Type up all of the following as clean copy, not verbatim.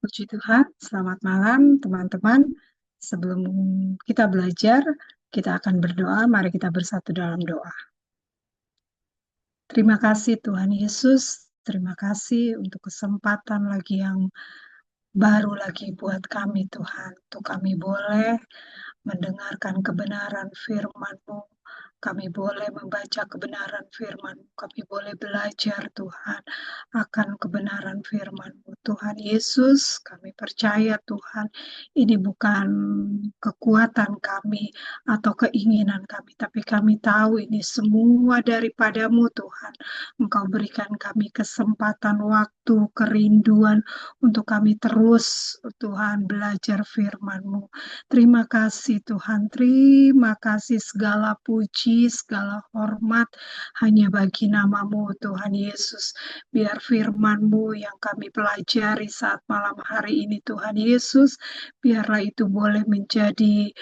Puji Tuhan, selamat malam teman-teman. Sebelum kita belajar, kita akan berdoa. Mari kita bersatu dalam doa. Terima kasih Tuhan Yesus, terima kasih untuk kesempatan lagi yang baru lagi buat kami Tuhan. Untuk kami boleh mendengarkan kebenaran firman-Mu. Kami boleh membaca kebenaran firman-Mu. Kami boleh belajar Tuhan akan kebenaran firman-Mu. Tuhan Yesus, kami percaya Tuhan, ini bukan kekuatan kami atau keinginan kami, tapi kami tahu ini semua daripada-Mu Tuhan. Engkau berikan kami kesempatan, waktu, kerinduan untuk kami terus Tuhan belajar firman-Mu. Terima kasih Tuhan, terima kasih segala puji, segala hormat hanya bagi nama-Mu Tuhan Yesus. Biar firman-Mu yang kami pelajari saat malam hari ini Tuhan Yesus, biarlah itu boleh menjadi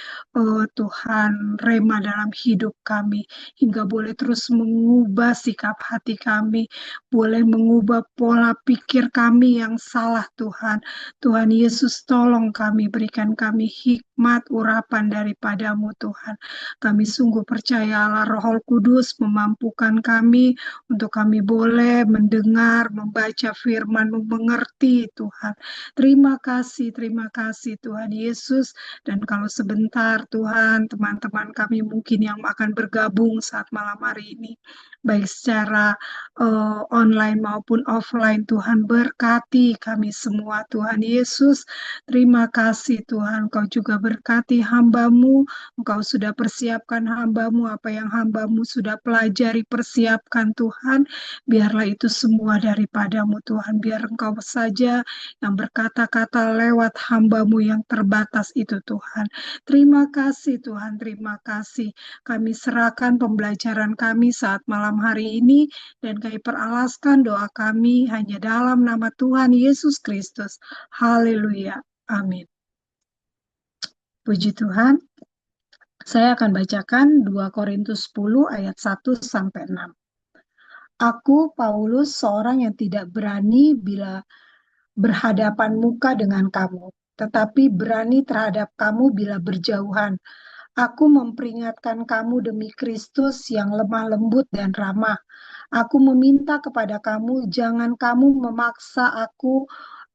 Tuhan rema dalam hidup kami, hingga boleh terus mengubah sikap hati kami, boleh mengubah pola pikir kami yang salah Tuhan. Tuhan Yesus tolong kami, berikan kami hikmat urapan daripada-Mu Tuhan. Kami sungguh percaya Allah Roh Kudus memampukan kami untuk kami boleh mendengar, membaca firman-Mu, mengerti Tuhan. Terima kasih Tuhan Yesus. Dan kalau sebentar Tuhan, teman-teman kami mungkin yang akan bergabung saat malam hari ini, baik secara online maupun offline, Tuhan berkati kami semua Tuhan Yesus. Terima kasih Tuhan, Engkau juga berkati hamba-Mu, Engkau sudah persiapkan hamba-Mu, apa yang hamba-Mu sudah pelajari, persiapkan Tuhan, biarlah itu semua daripada-Mu Tuhan, biar Engkau saja yang berkata-kata lewat hamba-Mu yang terbatas itu Tuhan. Terima kasih Tuhan, terima kasih. Kami serahkan pembelajaran kami saat malam hari ini dan kami peralaskan doa kami hanya dalam nama Tuhan Yesus Kristus. Haleluya. Amin. Puji Tuhan. Saya akan bacakan 2 Korintus 10 ayat 1 sampai 6. Aku Paulus seorang yang tidak berani bila berhadapan muka dengan kamu, tetapi berani terhadap kamu bila berjauhan. Aku memperingatkan kamu demi Kristus yang lemah lembut dan ramah. Aku meminta kepada kamu, jangan kamu memaksa aku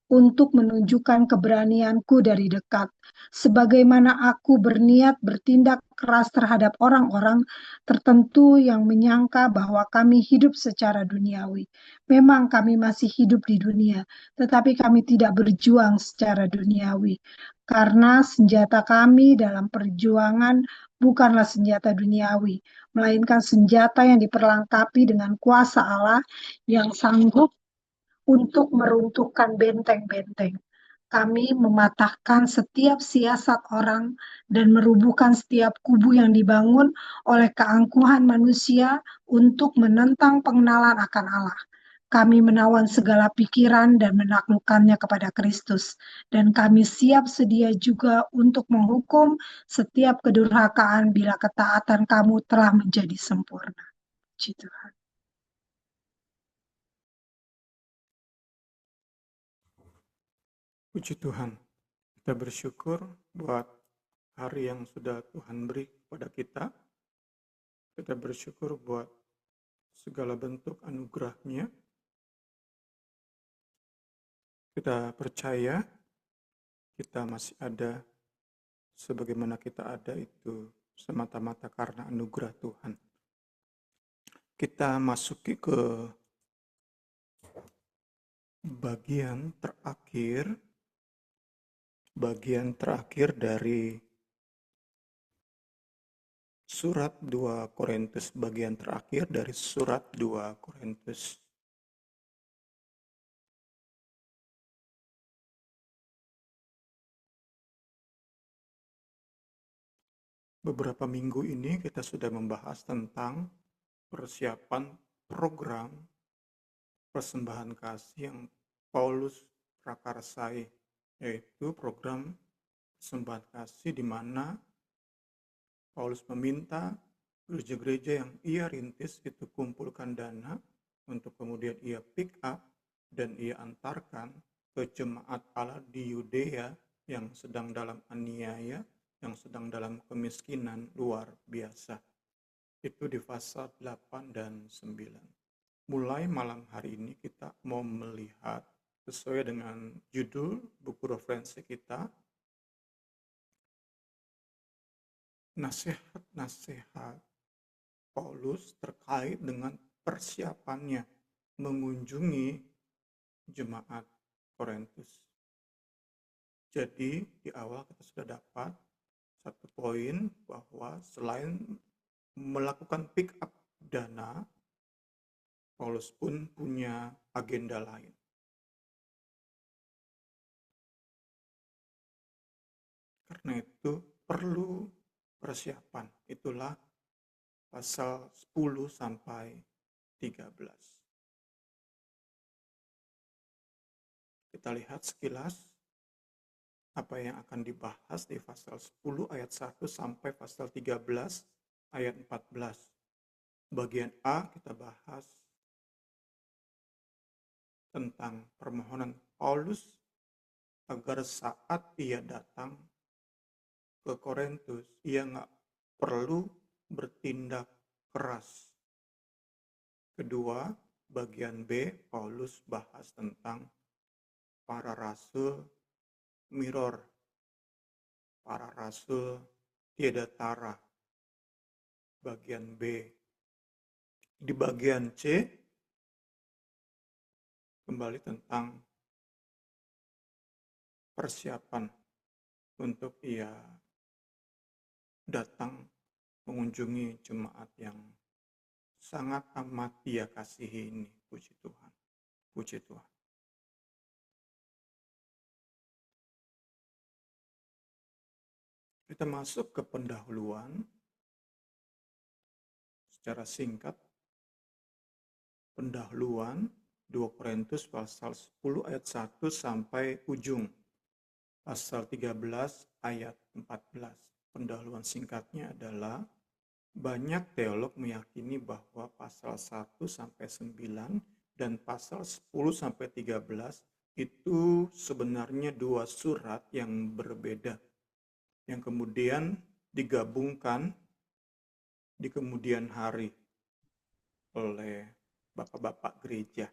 untuk menunjukkan keberanianku dari dekat. Sebagaimana aku berniat bertindak keras terhadap orang-orang tertentu yang menyangka bahwa kami hidup secara duniawi. Memang kami masih hidup di dunia, tetapi kami tidak berjuang secara duniawi. Karena senjata kami dalam perjuangan bukanlah senjata duniawi, melainkan senjata yang diperlengkapi dengan kuasa Allah yang sanggup untuk meruntuhkan benteng-benteng. Kami mematahkan setiap siasat orang dan merubuhkan setiap kubu yang dibangun oleh keangkuhan manusia untuk menentang pengenalan akan Allah. Kami menawan segala pikiran dan menaklukkannya kepada Kristus. Dan kami siap sedia juga untuk menghukum setiap kedurhakaan bila ketaatan kamu telah menjadi sempurna. Puji Tuhan. Puji Tuhan, kita bersyukur buat hari yang sudah Tuhan beri kepada kita. Kita bersyukur buat segala bentuk anugerah-Nya. Kita percaya kita masih ada sebagaimana kita ada itu semata-mata karena anugerah Tuhan. Kita masuki ke bagian terakhir dari surat 2 Korintus, bagian terakhir dari surat 2 Korintus. Beberapa minggu ini kita sudah membahas tentang persiapan program persembahan kasih yang Paulus prakarsai, yaitu program persembahan kasih di mana Paulus meminta gereja-gereja yang ia rintis itu kumpulkan dana untuk kemudian ia pick up dan ia antarkan ke jemaat Allah di Yudea yang sedang dalam aniaya, yang sedang dalam kemiskinan luar biasa. Itu di pasal 8 dan 9. Mulai malam hari ini kita mau melihat sesuai dengan judul buku referensi kita, nasihat-nasihat Paulus terkait dengan persiapannya mengunjungi jemaat Korintus. Jadi di awal kita sudah dapat satu poin bahwa selain melakukan pick up dana, Paulus pun punya agenda lain. Karena itu perlu persiapan. Itulah pasal 10 sampai 13. Kita lihat sekilas apa yang akan dibahas di pasal 10 ayat 1 sampai pasal 13 ayat 14. Bagian A kita bahas tentang permohonan Paulus agar saat ia datang ke Korintus, ia nggak perlu bertindak keras. Kedua, bagian B, Paulus bahas tentang para rasul mirror, para rasul tiada tara. Bagian B. Di bagian C, kembali tentang persiapan untuk ia datang mengunjungi jemaat yang sangat amat dia kasihi ini. Puji Tuhan. Puji Tuhan. Kita masuk ke pendahuluan secara singkat. Pendahuluan 2 Korintus pasal 10 ayat 1 sampai ujung pasal 13 ayat 14. Pendahuluan singkatnya adalah banyak teolog meyakini bahwa pasal 1 sampai 9 dan pasal 10 sampai 13 itu sebenarnya dua surat yang berbeda yang kemudian digabungkan di kemudian hari oleh bapak-bapak gereja.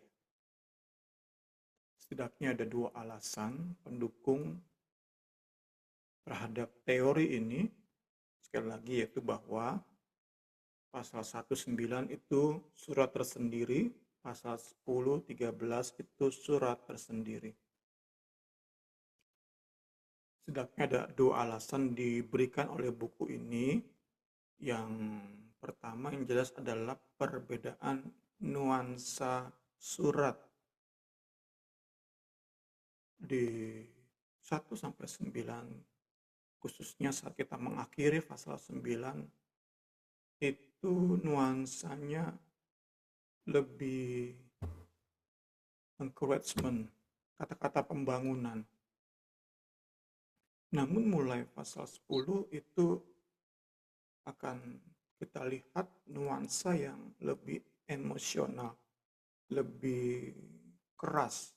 Setidaknya ada dua alasan pendukung terhadap teori ini. Sekali lagi yaitu bahwa pasal 1:9 itu surat tersendiri, pasal 10:13 itu surat tersendiri. Setidaknya ada dua alasan diberikan oleh buku ini. Yang pertama yang jelas adalah perbedaan nuansa surat di 1 sampai 9, khususnya saat kita mengakhiri pasal 9, itu nuansanya lebih encouragement, kata-kata pembangunan. Namun mulai pasal 10 itu akan kita lihat nuansa yang lebih emosional, lebih keras.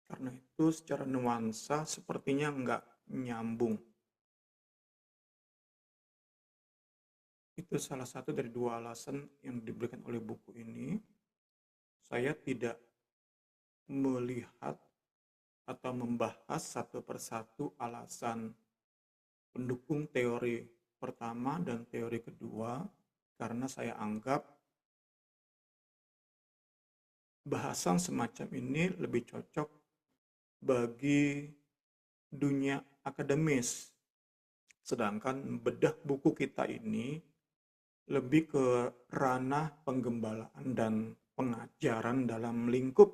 Karena itu secara nuansa sepertinya nggak nyambung. Itu salah satu dari dua alasan yang diberikan oleh buku ini. Saya tidak melihat atau membahas satu persatu alasan pendukung teori pertama dan teori kedua, karena saya anggap bahasan semacam ini lebih cocok bagi dunia akademis. Sedangkan bedah buku kita ini lebih ke ranah penggembalaan dan pengajaran dalam lingkup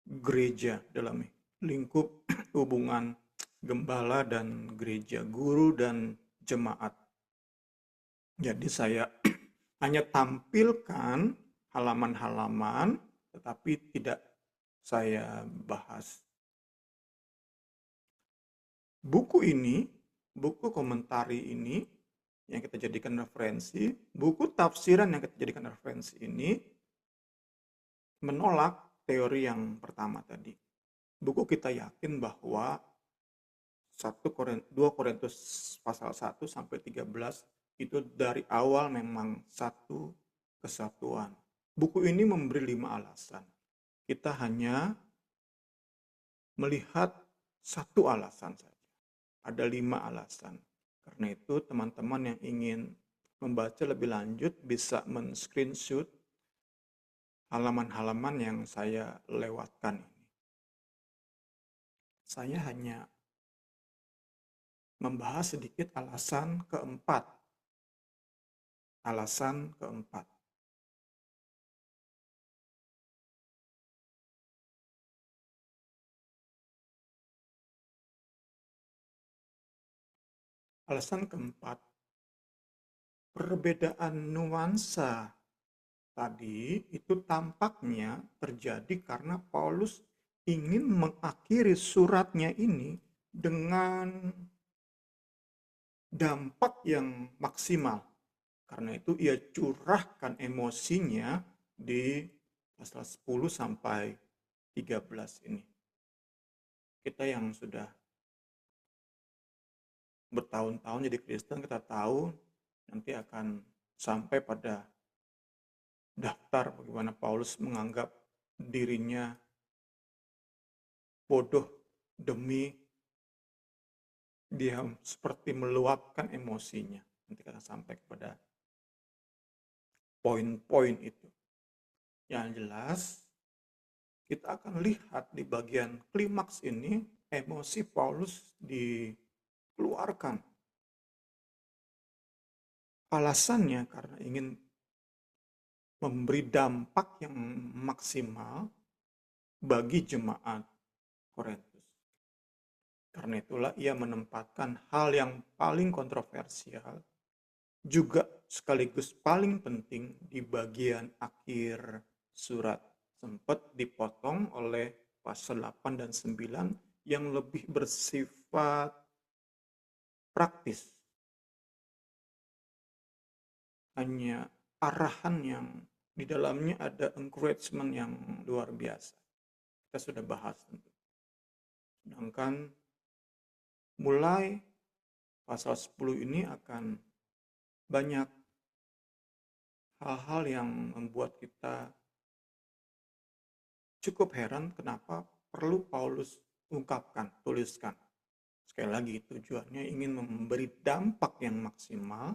gereja, dalam lingkup hubungan gembala dan gereja, guru dan jemaat. Jadi saya hanya tampilkan halaman-halaman, tetapi tidak saya bahas. Buku ini, buku komentari ini yang kita jadikan referensi, buku tafsiran yang kita jadikan referensi ini menolak teori yang pertama tadi. buku kita yakin bahwa 2 Korintus pasal 1 sampai 13 itu dari awal memang satu kesatuan. Buku ini memberi 5 alasan. Kita hanya melihat satu alasan saja. Ada 5 alasan. Karena itu teman-teman yang ingin membaca lebih lanjut bisa men-screenshot halaman-halaman yang saya lewatkan ini. Saya hanya membahas sedikit alasan keempat. Alasan keempat. Alasan keempat, perbedaan nuansa tadi itu tampaknya terjadi karena Paulus ingin mengakhiri suratnya ini dengan dampak yang maksimal. Karena itu ia curahkan emosinya di pasal 10 sampai 13 ini. Kita yang sudah bertahun-tahun jadi Kristen, kita tahu nanti akan sampai pada daftar bagaimana Paulus menganggap dirinya bodoh demi dia seperti meluapkan emosinya. Nanti kita sampai kepada poin-poin itu. Yang jelas, kita akan lihat di bagian klimaks ini, emosi Paulus dikeluarkan. Alasannya karena ingin memberi dampak yang maksimal bagi jemaat Korintus. Karena itulah ia menempatkan hal yang paling kontroversial juga sekaligus paling penting di bagian akhir surat. Sempat dipotong oleh pasal 8 dan 9 yang lebih bersifat praktis. Hanya arahan yang di dalamnya ada encouragement yang luar biasa. Kita sudah bahas tentu. Sedangkan mulai pasal 10 ini akan banyak hal-hal yang membuat kita cukup heran kenapa perlu Paulus ungkapkan, tuliskan. Sekali lagi tujuannya ingin memberi dampak yang maksimal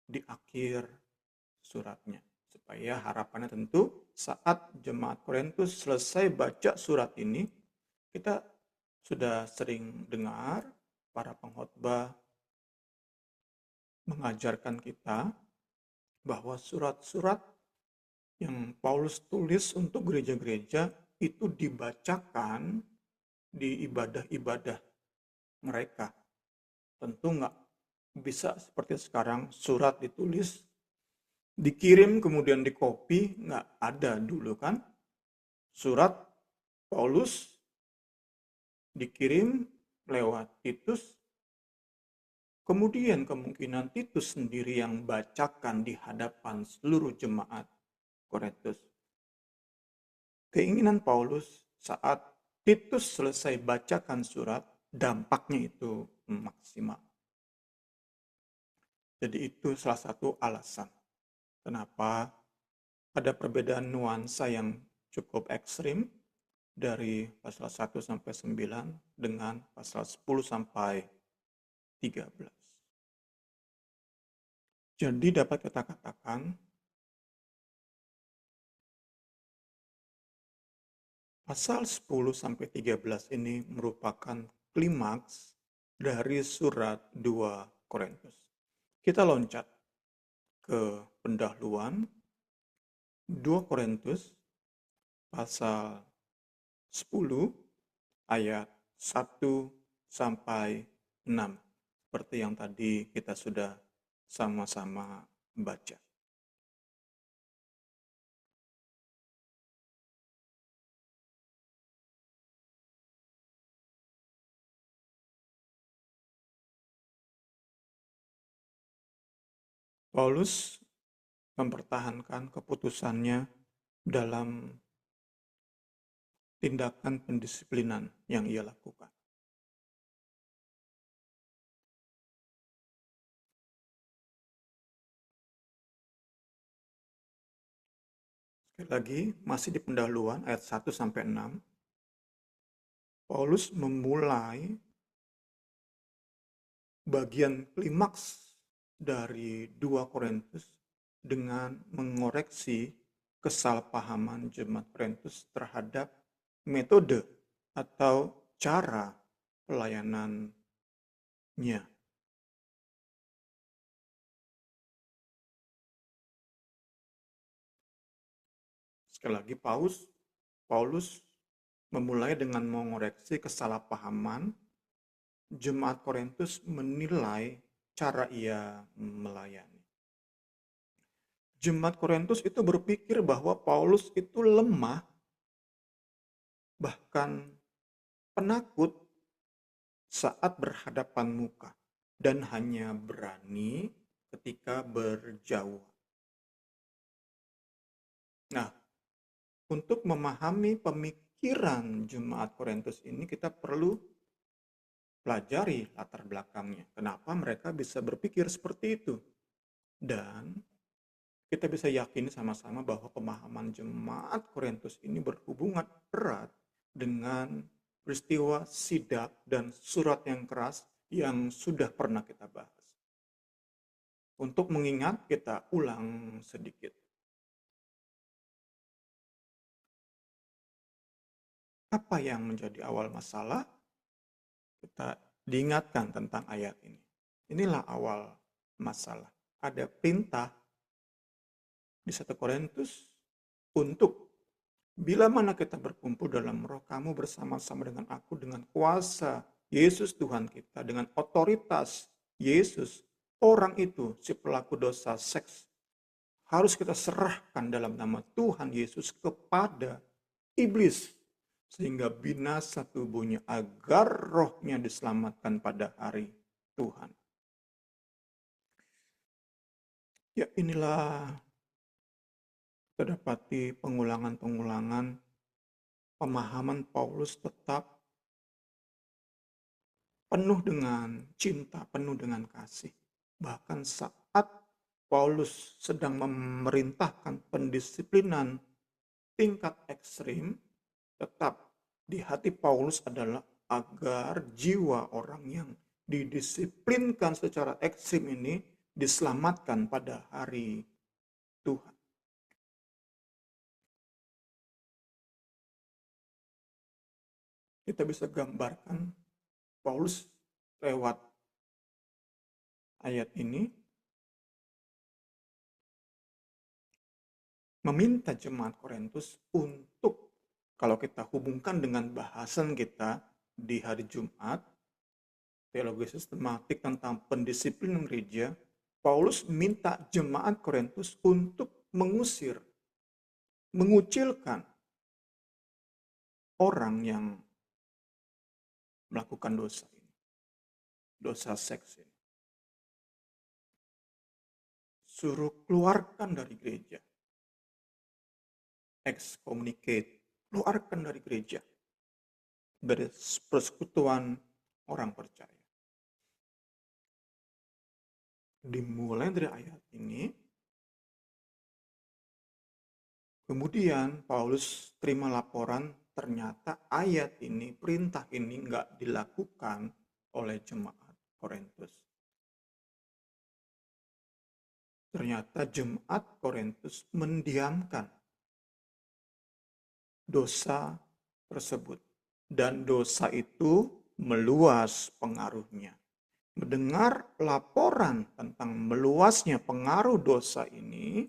di akhir suratnya. Supaya harapannya tentu saat jemaat Korintus selesai baca surat ini, kita sudah sering dengar para pengkhotbah mengajarkan kita bahwa surat-surat yang Paulus tulis untuk gereja-gereja itu dibacakan di ibadah-ibadah mereka. Tentu nggak bisa seperti sekarang surat ditulis, dikirim kemudian dikopi, nggak ada dulu kan. Surat Paulus dikirim lewat Titus, kemudian kemungkinan Titus sendiri yang bacakan di hadapan seluruh jemaat Korintus. Keinginan Paulus saat Titus selesai bacakan surat, dampaknya itu maksimal. Jadi itu salah satu alasan kenapa ada perbedaan nuansa yang cukup ekstrim dari pasal 1 sampai 9 dengan pasal 10 sampai 13. Jadi dapat kita katakan pasal 10 sampai 13 ini merupakan klimaks dari surat 2 Korintus. Kita loncat ke pendahuluan 2 Korintus pasal 10 ayat 1 sampai 6. Seperti yang tadi kita sudah sama-sama baca. Paulus mempertahankan keputusannya dalam tindakan pendisiplinan yang ia lakukan. Sekali lagi, masih di pendahuluan ayat 1 sampai 6, Paulus memulai bagian klimaks dari 2 Korintus dengan mengoreksi kesalahpahaman jemaat Korintus terhadap metode atau cara pelayanannya. Sekali lagi, Paulus memulai dengan mengoreksi kesalahpahaman jemaat Korintus menilai cara ia melayani. Jemaat Korintus itu berpikir bahwa Paulus itu lemah, bahkan penakut saat berhadapan muka, dan hanya berani ketika berjauh. Nah, untuk memahami pemikiran jemaat Korintus ini, kita perlu pelajari latar belakangnya. Kenapa mereka bisa berpikir seperti itu? Dan kita bisa yakini sama-sama bahwa pemahaman jemaat Korintus ini berhubungan erat dengan peristiwa sidak dan surat yang keras yang sudah pernah kita bahas. Untuk mengingat, kita ulang sedikit. Apa yang menjadi awal masalah? Kita diingatkan tentang ayat ini. Inilah awal masalah. Ada perintah di 1 Korintus untuk bila mana kita berkumpul dalam roh, kamu bersama-sama dengan aku dengan kuasa Yesus Tuhan kita, dengan otoritas Yesus, orang itu, si pelaku dosa seks, harus kita serahkan dalam nama Tuhan Yesus kepada iblis, sehingga binasa tubuhnya agar rohnya diselamatkan pada hari Tuhan. Ya, inilah kita dapati pengulangan-pengulangan pemahaman Paulus tetap penuh dengan cinta, penuh dengan kasih. Bahkan saat Paulus sedang memerintahkan pendisiplinan tingkat ekstrim, tetap di hati Paulus adalah agar jiwa orang yang didisiplinkan secara ekstrim ini diselamatkan pada hari Tuhan. Kita bisa gambarkan Paulus lewat ayat ini meminta jemaat Korintus untuk, kalau kita hubungkan dengan bahasan kita di hari Jumat, teologi sistematik tentang pendisiplinan gereja, Paulus minta jemaat Korintus untuk mengusir, mengucilkan orang yang melakukan dosa ini, dosa seks ini. Suruh keluarkan dari gereja. Excommunicate, keluarkan dari gereja, dari persekutuan orang percaya. Dimulai dari ayat ini, kemudian Paulus terima laporan, ternyata ayat ini, perintah ini nggak dilakukan oleh jemaat Korintus. Ternyata jemaat Korintus mendiamkan dosa tersebut. Dan dosa itu meluas pengaruhnya. Mendengar laporan tentang meluasnya pengaruh dosa ini,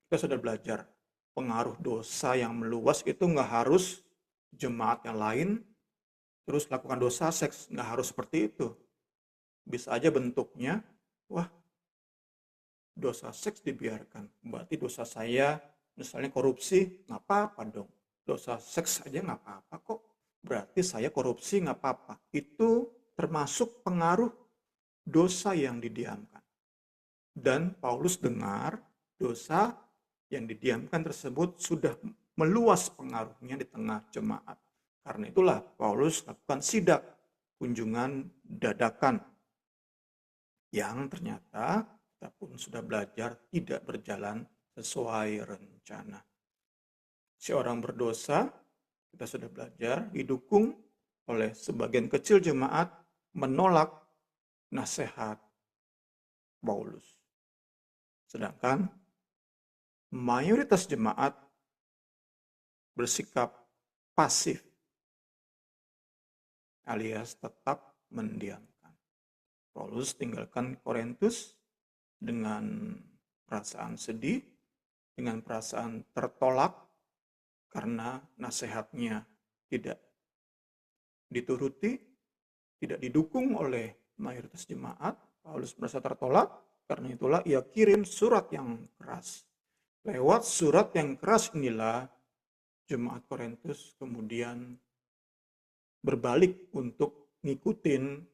kita sudah belajar. Pengaruh dosa yang meluas itu nggak harus jemaat yang lain terus lakukan dosa seks. Nggak harus seperti itu. Bisa aja bentuknya, wah, dosa seks dibiarkan. Berarti dosa saya, misalnya korupsi, nggak apa-apa dong. Dosa seks aja nggak apa-apa kok. Berarti saya korupsi nggak apa-apa. Itu termasuk pengaruh dosa yang didiamkan. Dan Paulus dengar dosa yang didiamkan tersebut sudah meluas pengaruhnya di tengah jemaat. Karena itulah Paulus lakukan sidak, kunjungan dadakan, yang ternyata kita pun sudah belajar tidak berjalan sesuai rencana. Si orang berdosa, kita sudah belajar, didukung oleh sebagian kecil jemaat menolak nasihat Paulus. Sedangkan mayoritas jemaat bersikap pasif alias tetap mendiamkan. Paulus tinggalkan Korintus dengan perasaan sedih, dengan perasaan tertolak karena nasihatnya tidak dituruti, tidak didukung oleh mayoritas jemaat. Paulus merasa tertolak, karena itulah ia kirim surat yang keras. Lewat surat yang keras inilah jemaat Korintus kemudian berbalik untuk ngikutin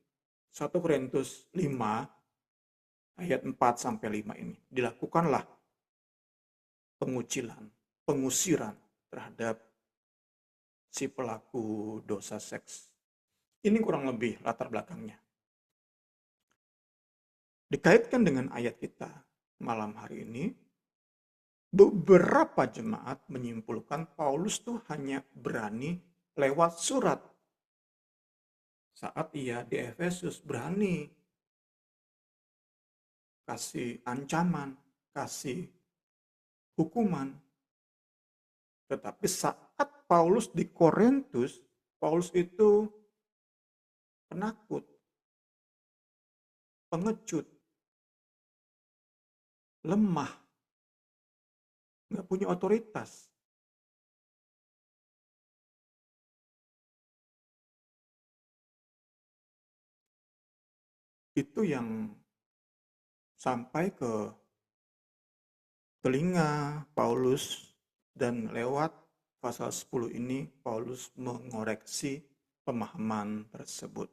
1 Korintus 5 ayat 4 sampai 5 ini. Dilakukanlah pengusiran terhadap si pelaku dosa seks. Ini kurang lebih latar belakangnya. Dikaitkan dengan ayat kita malam hari ini, beberapa jemaat menyimpulkan Paulus tuh hanya berani lewat surat. Saat ia di Efesus berani kasih ancaman, kasih hukuman. Tetapi saat Paulus di Korintus, Paulus itu penakut, pengecut, lemah, nggak punya otoritas. Itu yang sampai ke telinga Paulus, dan lewat pasal 10 ini Paulus mengoreksi pemahaman tersebut.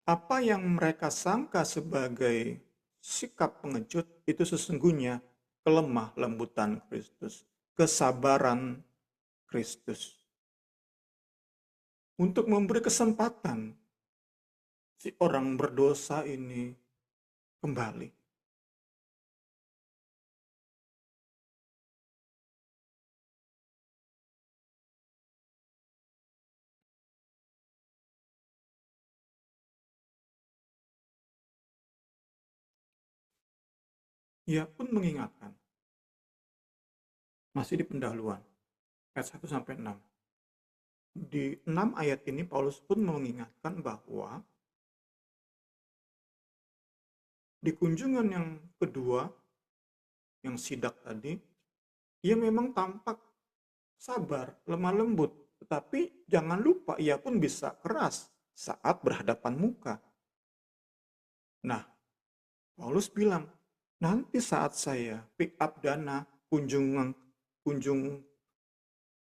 Apa yang mereka sangka sebagai sikap pengecut itu sesungguhnya kelemah lembutan Kristus, kesabaran Kristus. Untuk memberi kesempatan si orang berdosa ini kembali. Ia pun mengingatkan, masih di pendahuluan, ayat 1 sampai 6. Di 6 ayat ini Paulus pun mengingatkan bahwa di kunjungan yang kedua, yang sidak tadi, ia memang tampak sabar, lemah lembut. Tetapi jangan lupa ia pun bisa keras saat berhadapan muka. Nah, Paulus bilang, nanti saat saya pick up dana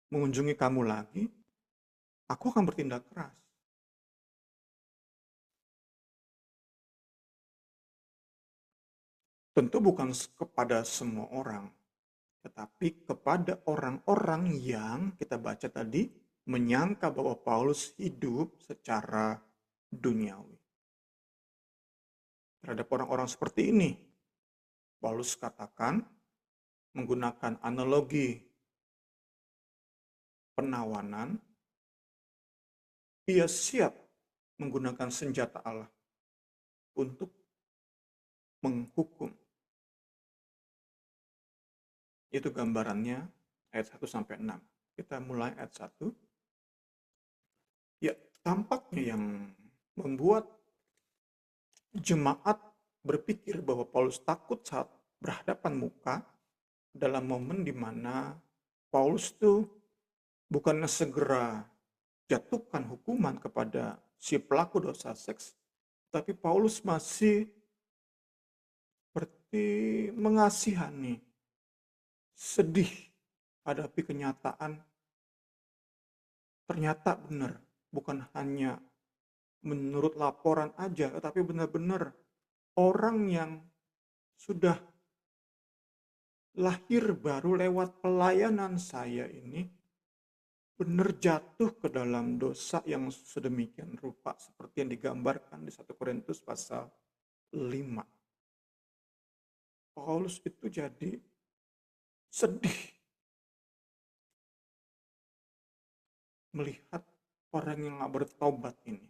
mengunjungi kamu lagi, aku akan bertindak keras. Tentu bukan kepada semua orang, tetapi kepada orang-orang yang kita baca tadi menyangka bahwa Paulus hidup secara duniawi. Terhadap orang-orang seperti ini, Paulus katakan menggunakan analogi penawanan, ia siap menggunakan senjata Allah untuk menghukum. Itu gambarannya ayat 1 sampai 6. Kita mulai ayat 1. Ya, tampaknya yang membuat jemaat berpikir bahwa Paulus takut saat berhadapan muka dalam momen di mana Paulus tuh bukannya segera jatuhkan hukuman kepada si pelaku dosa seks, tapi Paulus masih seperti mengasihani, sedih hadapi kenyataan ternyata benar, bukan hanya menurut laporan aja, tetapi benar-benar orang yang sudah lahir baru lewat pelayanan saya ini benar jatuh ke dalam dosa yang sedemikian rupa seperti yang digambarkan di 1 Korintus pasal 5. Paulus itu jadi sedih melihat orang yang gak bertobat ini.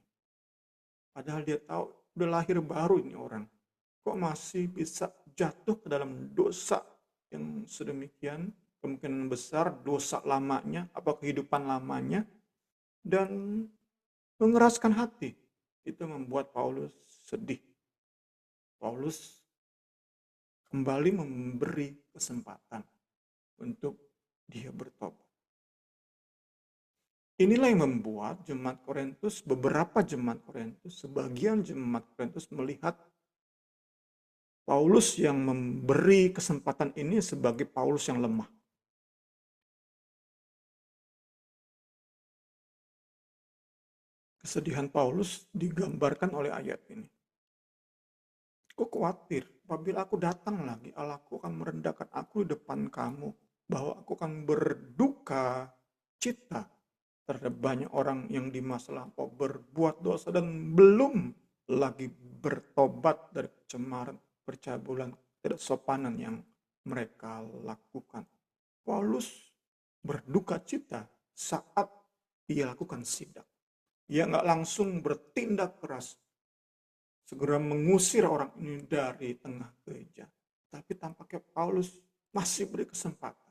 Padahal dia tahu udah lahir baru ini orang. Kok masih bisa jatuh ke dalam dosa yang sedemikian, kemungkinan besar dosa lamanya, apa kehidupan lamanya, dan mengeraskan hati. Itu membuat Paulus sedih. Paulus kembali memberi kesempatan untuk dia bertobat. Inilah yang membuat jemaat Korintus, beberapa jemaat Korintus, sebagian jemaat Korintus melihat Paulus yang memberi kesempatan ini sebagai Paulus yang lemah. Kesedihan Paulus digambarkan oleh ayat ini. Aku khawatir, apabila aku datang lagi, Allahku akan merendahkan aku di depan kamu, bahwa aku akan berduka cita terhadap banyak orang yang di masa lampau berbuat dosa dan belum lagi bertobat dari kecemaran, percabulan, tidak sopanan yang mereka lakukan. Paulus berduka cita saat ia lakukan sidak. Ia nggak langsung bertindak keras, segera mengusir orang ini dari tengah gereja. Tapi tampaknya Paulus masih beri kesempatan.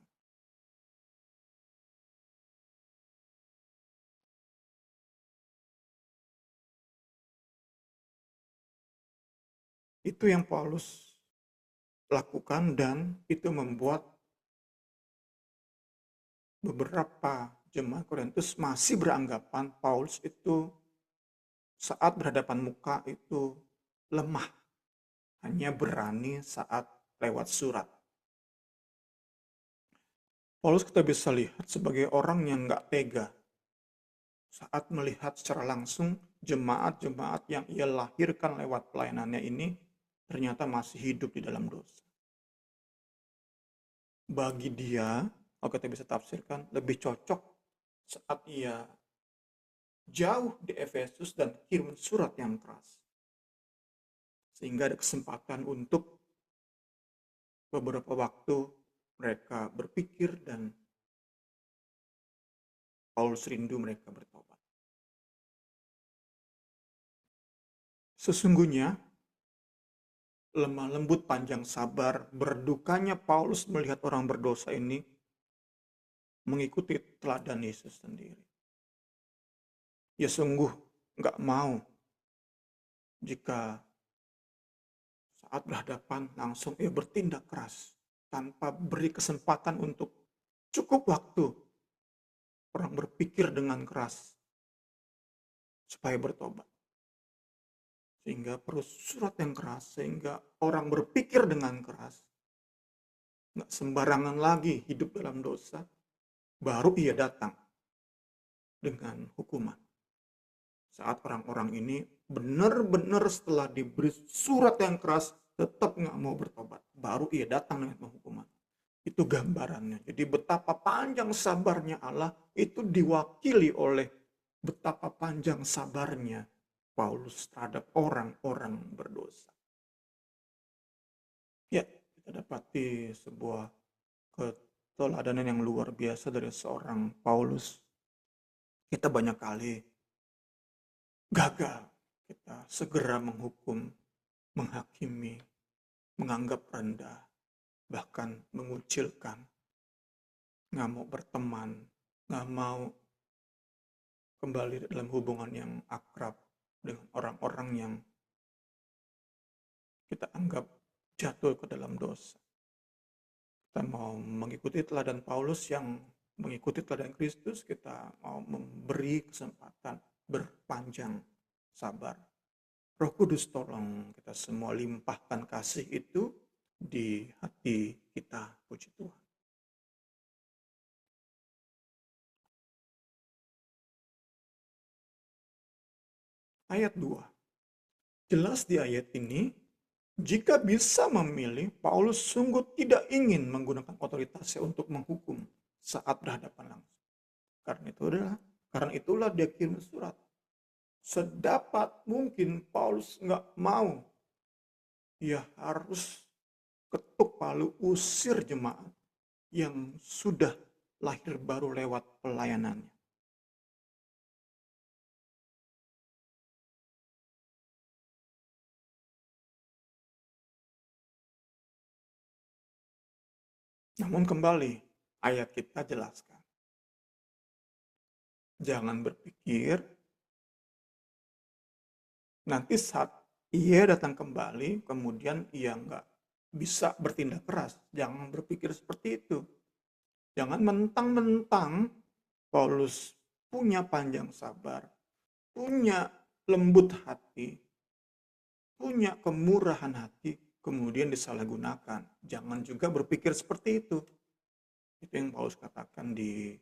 Itu yang Paulus lakukan dan itu membuat beberapa jemaat Korintus masih beranggapan Paulus itu saat berhadapan muka itu lemah. Hanya berani saat lewat surat. Paulus kita bisa lihat sebagai orang yang nggak tega saat melihat secara langsung jemaat-jemaat yang ia lahirkan lewat pelayanannya ini ternyata masih hidup di dalam dosa. Bagi dia, kalau kita bisa tafsirkan, lebih cocok saat ia jauh di Efesus dan kirim surat yang keras. Sehingga ada kesempatan untuk beberapa waktu mereka berpikir dan Paulus rindu mereka bertobat. Sesungguhnya lemah lembut panjang sabar, berdukanya Paulus melihat orang berdosa ini mengikuti teladan Yesus sendiri. Ya sungguh nggak mau jika saat berhadapan langsung ia bertindak keras tanpa beri kesempatan untuk cukup waktu orang berpikir dengan keras supaya bertobat. Sehingga perlu surat yang keras, sehingga orang berpikir dengan keras. Nggak sembarangan lagi hidup dalam dosa, baru ia datang dengan hukuman. Saat orang-orang ini benar-benar setelah diberi surat yang keras, tetap nggak mau bertobat, baru ia datang dengan hukuman. Itu gambarannya. Jadi betapa panjang sabarnya Allah itu diwakili oleh betapa panjang sabarnya Paulus terhadap orang-orang berdosa. Ya, kita dapati sebuah keteladanan yang luar biasa dari seorang Paulus. Kita banyak kali gagal, kita segera menghukum, menghakimi, menganggap rendah, bahkan mengucilkan, nggak mau berteman, nggak mau kembali dalam hubungan yang akrab dengan orang-orang yang kita anggap jatuh ke dalam dosa. Kita mau mengikuti teladan Paulus yang mengikuti teladan Kristus, kita mau memberi kesempatan berpanjang sabar. Roh Kudus tolong kita semua limpahkan kasih itu di hati kita, puji Tuhan. ayat 2. Jelas di ayat ini, jika bisa memilih, Paulus sungguh tidak ingin menggunakan otoritasnya untuk menghukum saat berhadapan langsung. Karena itulah dia kirim surat. Sedapat mungkin Paulus nggak mau. Ia harus ketuk palu usir jemaat yang sudah lahir baru lewat pelayanannya. Namun kembali, ayat kita jelaskan. Jangan berpikir nanti saat ia datang kembali, kemudian ia nggak bisa bertindak keras. Jangan berpikir seperti itu. Jangan mentang-mentang Paulus punya panjang sabar, punya lembut hati, punya kemurahan hati, kemudian disalahgunakan. Jangan juga berpikir seperti itu. Itu yang Paulus katakan di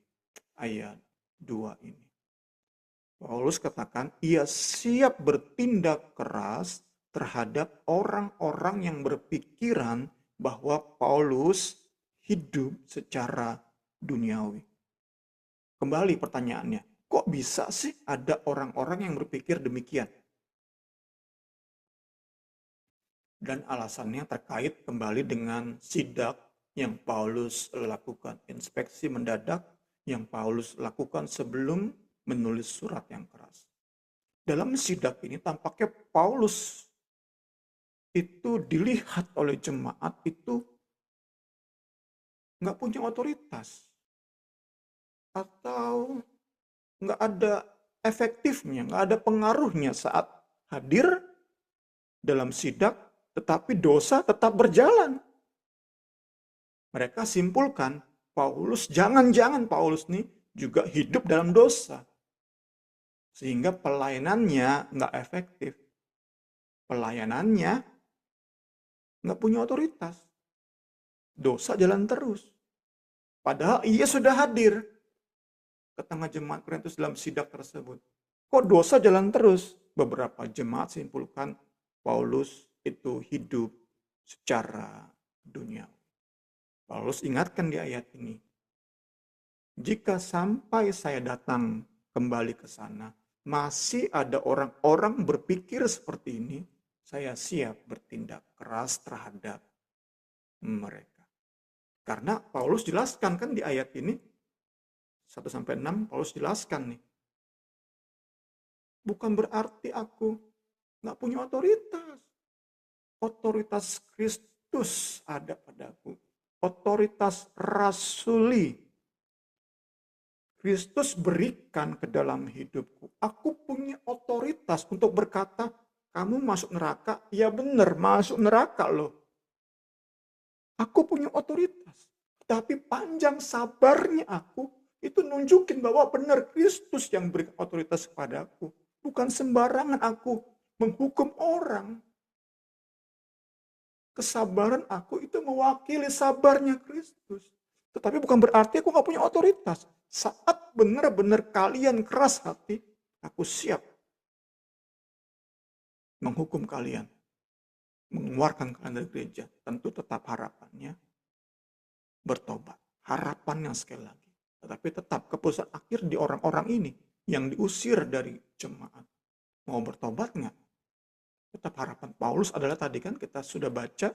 ayat 2 ini. Paulus katakan, ia siap bertindak keras terhadap orang-orang yang berpikiran bahwa Paulus hidup secara duniawi. Kembali pertanyaannya, kok bisa sih ada orang-orang yang berpikir demikian? Dan alasannya terkait kembali dengan sidak yang Paulus lakukan, inspeksi mendadak yang Paulus lakukan sebelum menulis surat yang keras. Dalam sidak ini tampaknya Paulus itu dilihat oleh jemaat itu nggak punya otoritas atau nggak ada efektifnya, nggak ada pengaruhnya saat hadir dalam sidak, tetapi dosa tetap berjalan. Mereka simpulkan, jangan-jangan Paulus nih juga hidup dalam dosa. Sehingga pelayanannya nggak efektif. Pelayanannya nggak punya otoritas. Dosa jalan terus. Padahal ia sudah hadir ke tengah jemaat Korintus dalam sidak tersebut. Kok dosa jalan terus? Beberapa jemaat simpulkan Paulus itu hidup secara dunia. Paulus ingatkan di ayat ini, jika sampai saya datang kembali ke sana, masih ada orang-orang berpikir seperti ini, saya siap bertindak keras terhadap mereka. Karena Paulus jelaskan kan di ayat ini, 1-6 Paulus jelaskan nih, bukan berarti aku nggak punya otoritas. Otoritas Kristus ada padaku. Otoritas rasuli Kristus berikan ke dalam hidupku. Aku punya otoritas untuk berkata, kamu masuk neraka, ya benar masuk neraka loh. Aku punya otoritas. Tapi panjang sabarnya aku, itu nunjukin bahwa benar Kristus yang berikan otoritas kepadaku. Bukan sembarangan aku menghukum orang. Kesabaran aku itu mewakili sabarnya Kristus. Tetapi bukan berarti aku gak punya otoritas. Saat benar-benar kalian keras hati, aku siap menghukum kalian. Mengeluarkan kalian dari gereja. Tentu tetap harapannya bertobat. Harapannya sekali lagi. Tetapi tetap keputusan akhir di orang-orang ini yang diusir dari jemaat. Mau bertobat nggak? Tetap harapan Paulus adalah tadi kan kita sudah baca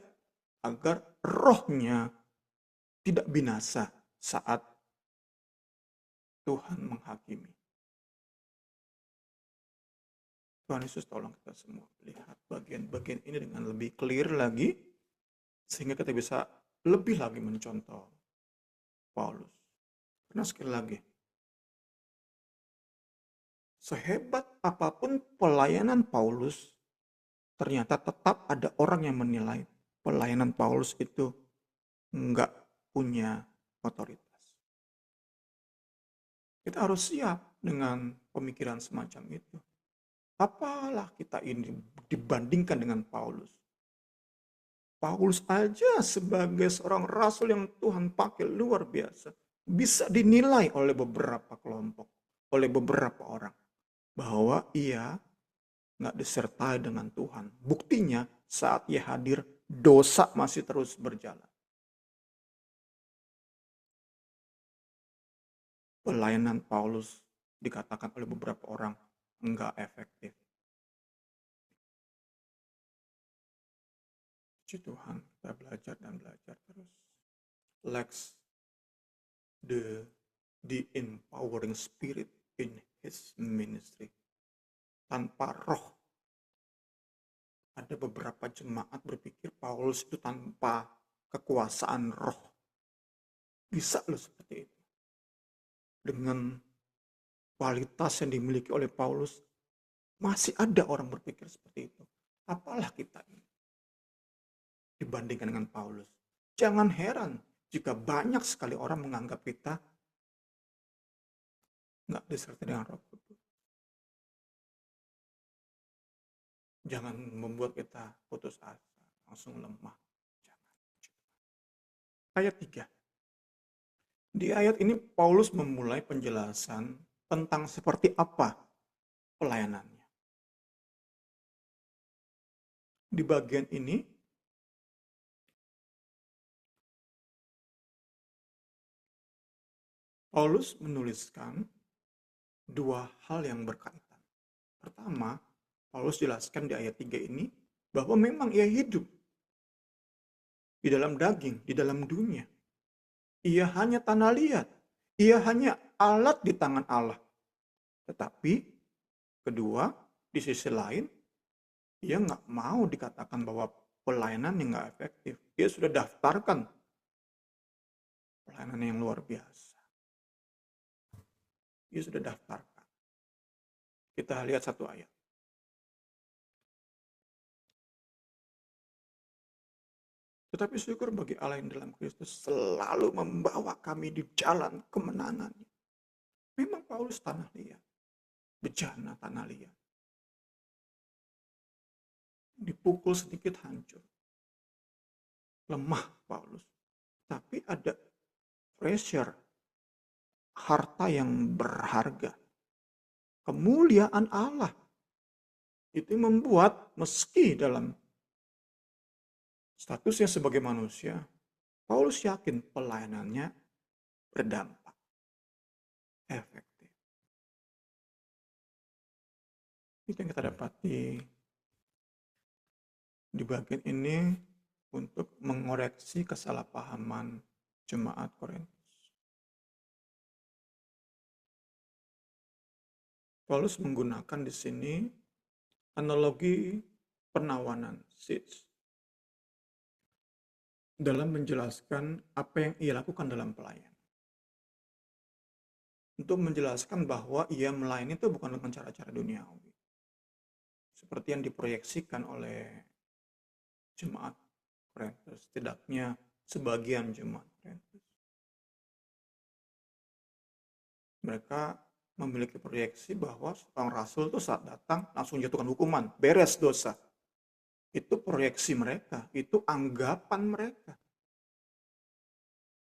agar rohnya tidak binasa saat Tuhan menghakimi. Tuhan Yesus tolong kita semua lihat bagian-bagian ini dengan lebih clear lagi sehingga kita bisa lebih lagi mencontoh Paulus. Karena sekali lagi, sehebat apapun pelayanan Paulus, ternyata tetap ada orang yang menilai pelayanan Paulus itu enggak punya otoritas. Kita harus siap dengan pemikiran semacam itu. Apalah kita ini dibandingkan dengan Paulus. Paulus aja sebagai seorang rasul yang Tuhan pakai luar biasa. Bisa dinilai oleh beberapa kelompok, oleh beberapa orang. Bahwa ia nggak disertai dengan Tuhan. Buktinya saat ia hadir, dosa masih terus berjalan. Pelayanan Paulus dikatakan oleh beberapa orang nggak efektif. Puji Tuhan, kita belajar dan belajar terus. Lacks the empowering spirit in his ministry. Tanpa roh. Ada beberapa jemaat berpikir Paulus itu tanpa kekuasaan roh. Bisa loh seperti itu. Dengan kualitas yang dimiliki oleh Paulus, masih ada orang berpikir seperti itu. Apalah kita ini dibandingkan dengan Paulus. Jangan heran jika banyak sekali orang menganggap kita nggak disertai dengan Roh Kudus. Jangan membuat kita putus asa, langsung lemah. Jangan. Ayat 3. Di ayat ini Paulus memulai penjelasan tentang seperti apa pelayanannya. Di bagian ini Paulus menuliskan dua hal yang berkaitan. Pertama, Paulus jelaskan di ayat 3 ini bahwa memang ia hidup di dalam daging, di dalam dunia. Ia hanya tanah liat. Ia hanya alat di tangan Allah. Tetapi, kedua, di sisi lain, ia nggak mau dikatakan bahwa pelayanan yang nggak efektif. Ia sudah daftarkan pelayanan yang luar biasa. Ia sudah daftarkan. Kita lihat satu ayat. Tetapi syukur bagi Allah yang dalam Kristus selalu membawa kami di jalan kemenangannya. Memang Paulus tanah liat. Bejana tanah liat. Dipukul sedikit hancur. Lemah Paulus. Tapi ada pressure. Harta yang berharga. Kemuliaan Allah. Itu membuat meski dalam statusnya sebagai manusia, Paulus yakin pelayanannya berdampak. Efektif. Itu yang kita dapati di bagian ini untuk mengoreksi kesalahpahaman jemaat Korintus. Paulus menggunakan di sini analogi penawanan seeds dalam menjelaskan apa yang ia lakukan dalam pelayanan. Untuk menjelaskan bahwa ia melayani itu bukan dengan cara-cara duniawi. Seperti yang diproyeksikan oleh jemaat Korintus, setidaknya sebagian jemaat Korintus. Mereka memiliki proyeksi bahwa seorang rasul itu saat datang langsung jatuhkan hukuman, beres dosa. Itu proyeksi mereka, itu anggapan mereka.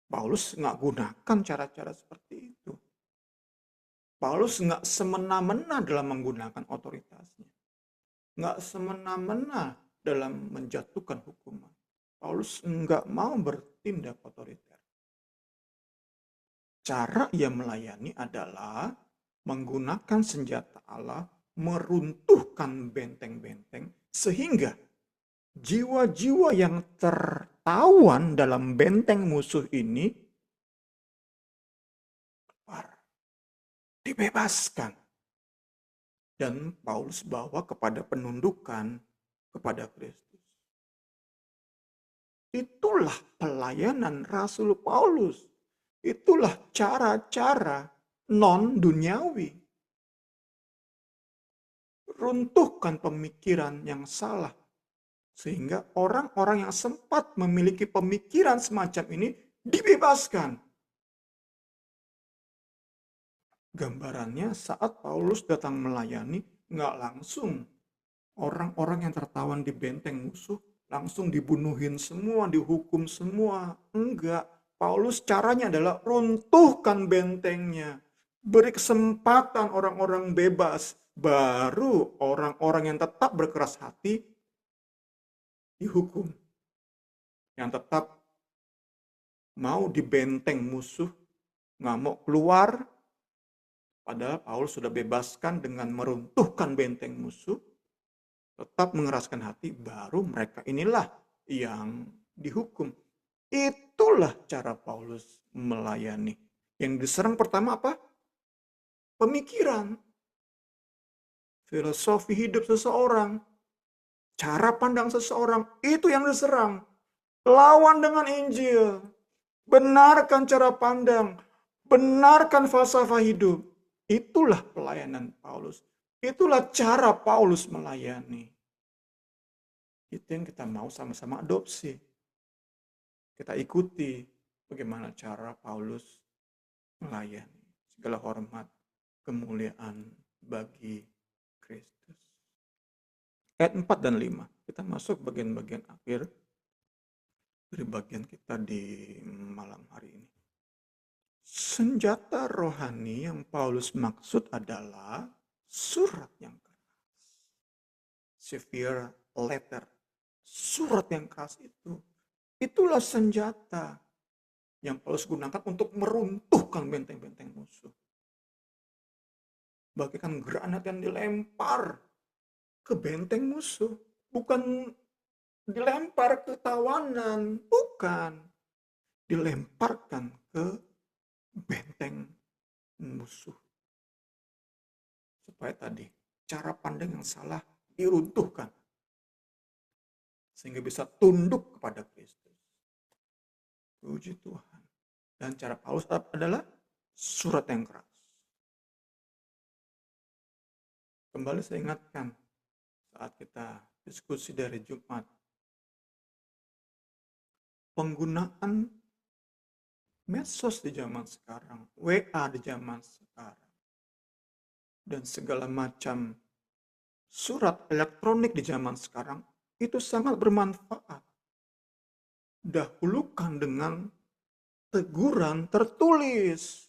Paulus nggak gunakan cara-cara seperti itu. Paulus nggak semena-mena dalam menggunakan otoritasnya. Nggak semena-mena dalam menjatuhkan hukuman. Paulus nggak mau bertindak otoriter. Cara ia melayani adalah menggunakan senjata Allah, meruntuhkan benteng-benteng, sehingga jiwa-jiwa yang tertawan dalam benteng musuh ini keluar, dibebaskan. Dan Paulus bawa kepada penundukan kepada Kristus. Itulah pelayanan Rasul Paulus. Itulah cara-cara non-duniawi. Runtuhkan pemikiran yang salah. Sehingga orang-orang yang sempat memiliki pemikiran semacam ini dibebaskan. Gambarannya saat Paulus datang melayani, nggak langsung orang-orang yang tertawan di benteng musuh langsung dibunuhin semua, dihukum semua. Enggak. Paulus caranya adalah runtuhkan bentengnya. Beri kesempatan orang-orang bebas. baru orang-orang yang tetap berkeras hati dihukum. Yang tetap mau dibenteng musuh, nggak mau keluar, padahal Paulus sudah bebaskan dengan meruntuhkan benteng musuh, tetap mengeraskan hati, baru mereka inilah yang dihukum. Itulah cara Paulus melayani. Yang diserang pertama apa? Pemikiran, filosofi hidup seseorang, cara pandang seseorang, itu yang diserang. Lawan dengan Injil, benarkan cara pandang, benarkan falsafah hidup. Itulah pelayanan Paulus. Itulah cara Paulus melayani. Itu yang kita mau sama-sama adopsi. Kita ikuti bagaimana cara Paulus melayani. Segala hormat, kemuliaan bagi Kristus. Ayat 4 dan 5. Kita masuk bagian-bagian akhir dari bagian kita di malam hari ini. Senjata rohani yang Paulus maksud adalah surat yang keras. Severe letter. Surat yang keras itu. Itulah senjata yang Paulus gunakan untuk meruntuhkan benteng-benteng musuh. Bagaikan granat yang dilempar ke benteng musuh. Bukan dilempar ke tawanan. Bukan. Dilemparkan ke benteng musuh. Supaya tadi cara pandang yang salah diruntuhkan. Sehingga bisa tunduk kepada Kristus. Puji Tuhan. Dan cara Paulus adalah surat yang keras. Kembali saya ingatkan saat kita diskusi dari Jumat. Penggunaan medsos di zaman sekarang, WA di zaman sekarang, dan segala macam surat elektronik di zaman sekarang itu sangat bermanfaat. Dahulukan dengan teguran tertulis.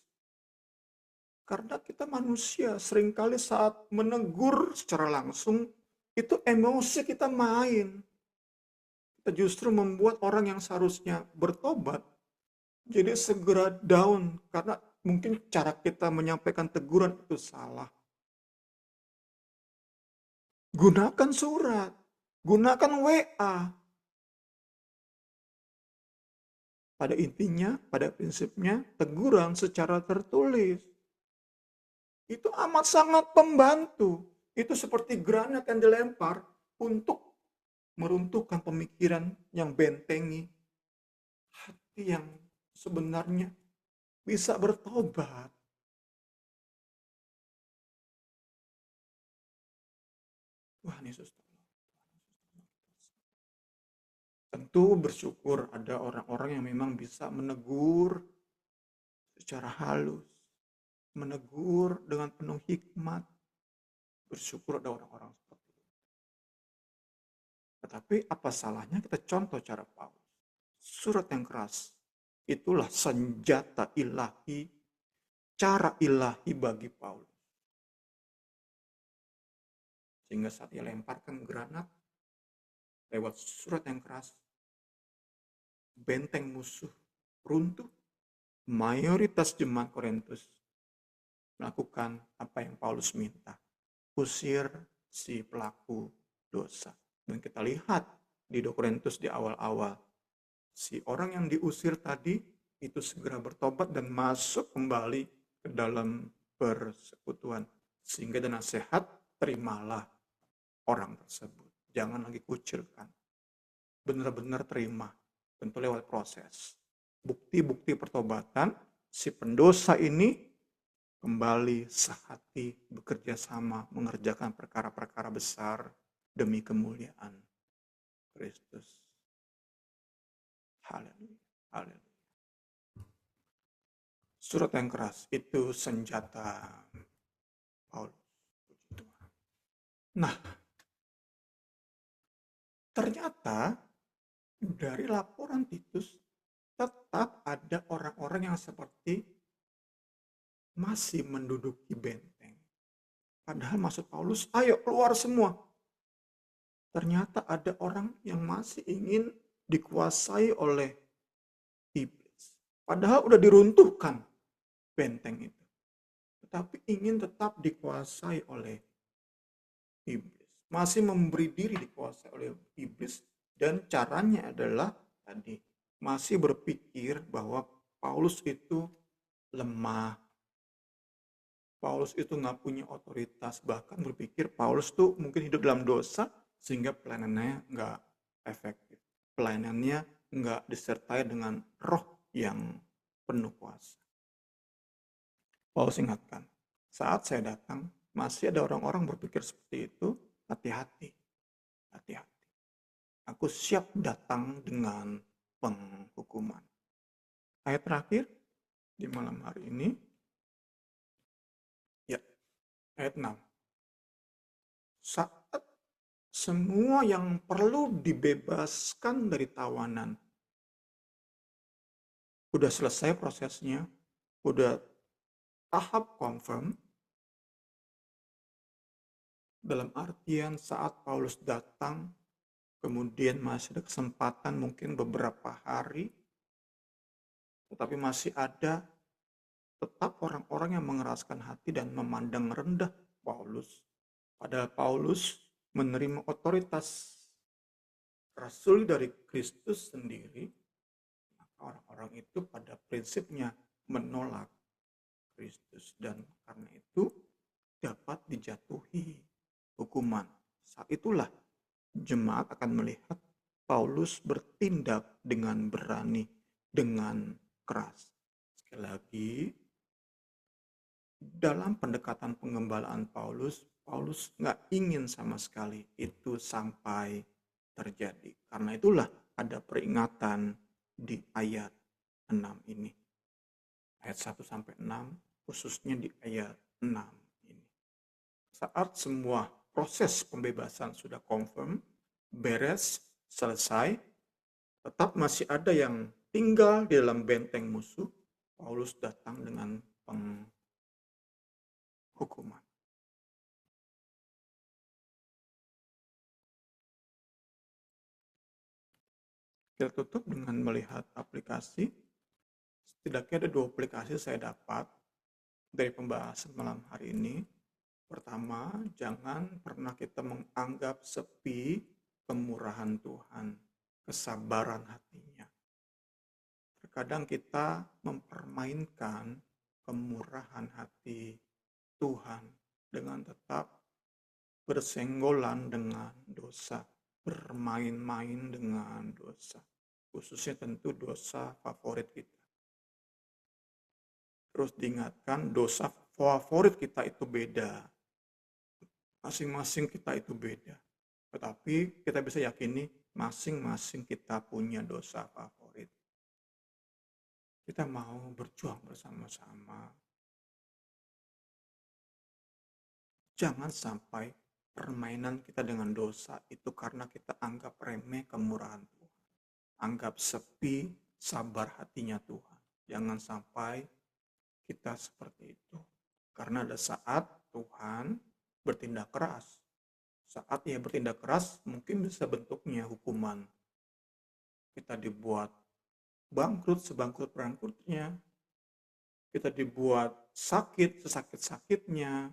Karena kita manusia, seringkali saat menegur secara langsung, itu emosi kita main. Kita justru membuat orang yang seharusnya bertobat, jadi segera down, karena mungkin cara kita menyampaikan teguran itu salah. Gunakan surat, gunakan WA. Pada intinya, pada prinsipnya, teguran secara tertulis. Itu amat sangat membantu. Itu seperti granat yang dilempar untuk meruntuhkan pemikiran yang bentengi. Hati yang sebenarnya bisa bertobat. Tuhan Yesus. Tentu bersyukur ada orang-orang yang memang bisa menegur secara halus. Menegur dengan penuh hikmat. Bersyukur ada orang-orang seperti itu. Tetapi apa salahnya kita contoh cara Paulus. Surat yang keras. Itulah senjata ilahi, cara ilahi bagi Paulus. Sehingga saat dia lemparkan granat lewat surat yang keras, benteng musuh runtuh. Mayoritas jemaat Korintus melakukan apa yang Paulus minta. Usir si pelaku dosa. Dan kita lihat di 2 Korintus di awal-awal. Si orang yang diusir tadi itu segera bertobat dan masuk kembali ke dalam persekutuan. Sehingga dengan sehat terimalah orang tersebut. Jangan lagi kucilkan. Benar-benar terima. Tentu lewat proses. Bukti-bukti pertobatan, si pendosa ini kembali sehati bekerja sama mengerjakan perkara-perkara besar demi kemuliaan Kristus. Haleluya. Haleluya. Surat yang keras itu senjata Paulus. Nah, ternyata dari laporan Titus tetap ada orang-orang yang seperti masih menduduki benteng. Padahal maksud Paulus, ayo keluar semua. Ternyata ada orang yang masih ingin dikuasai oleh iblis. Padahal udah diruntuhkan benteng itu. Tetapi ingin tetap dikuasai oleh iblis. Masih memberi diri dikuasai oleh iblis. Dan caranya adalah tadi, masih berpikir bahwa Paulus itu lemah. Paulus itu nggak punya otoritas. Bahkan berpikir Paulus tuh mungkin hidup dalam dosa sehingga pelayanannya nggak efektif. Pelayanannya nggak disertai dengan roh yang penuh kuasa. Paulus ingatkan, saat saya datang, masih ada orang-orang berpikir seperti itu, hati-hati. Hati-hati. Aku siap datang dengan penghukuman. Ayat terakhir di malam hari ini, ya, ayat 6. Saat semua yang perlu dibebaskan dari tawanan, udah selesai prosesnya, udah tahap confirm, dalam artian saat Paulus datang, kemudian masih ada kesempatan mungkin beberapa hari, tetapi masih ada tetap orang-orang yang mengeraskan hati dan memandang rendah Paulus. Padahal Paulus menerima otoritas rasul dari Kristus sendiri, maka orang-orang itu pada prinsipnya menolak Kristus dan karena itu dapat dijatuhi hukuman. Saat itulah jemaat akan melihat Paulus bertindak dengan berani, dengan keras. Sekali lagi, dalam pendekatan pengembalaan Paulus nggak ingin sama sekali itu sampai terjadi. Karena itulah ada peringatan di ayat 6 ini. Ayat 1 sampai 6, khususnya di ayat 6 ini. Saat semua proses pembebasan sudah confirm, beres, selesai, tetap masih ada yang tinggal di dalam benteng musuh, Paulus datang dengan penghukuman. Kita tutup dengan melihat aplikasi. Setidaknya ada 2 aplikasi saya dapat dari pembahasan malam hari ini. Pertama, jangan pernah kita menganggap sepi kemurahan Tuhan, kesabaran hatinya. Terkadang kita mempermainkan kemurahan hati Tuhan dengan tetap bersenggolan dengan dosa, bermain-main dengan dosa, khususnya tentu dosa favorit kita. Terus diingatkan dosa favorit kita itu beda, masing-masing kita itu beda. Tetapi kita bisa yakini masing-masing kita punya dosa favorit. Kita mau berjuang bersama-sama. Jangan sampai permainan kita dengan dosa itu karena kita anggap remeh kemurahan Tuhan. Anggap sepi sabar hatinya Tuhan. Jangan sampai kita seperti itu. Karena ada saat Tuhan bertindak keras. Saat ia bertindak keras mungkin bisa bentuknya hukuman. Kita dibuat bangkrut sebangkrut-bangkrutnya. Kita dibuat sakit sesakit-sakitnya.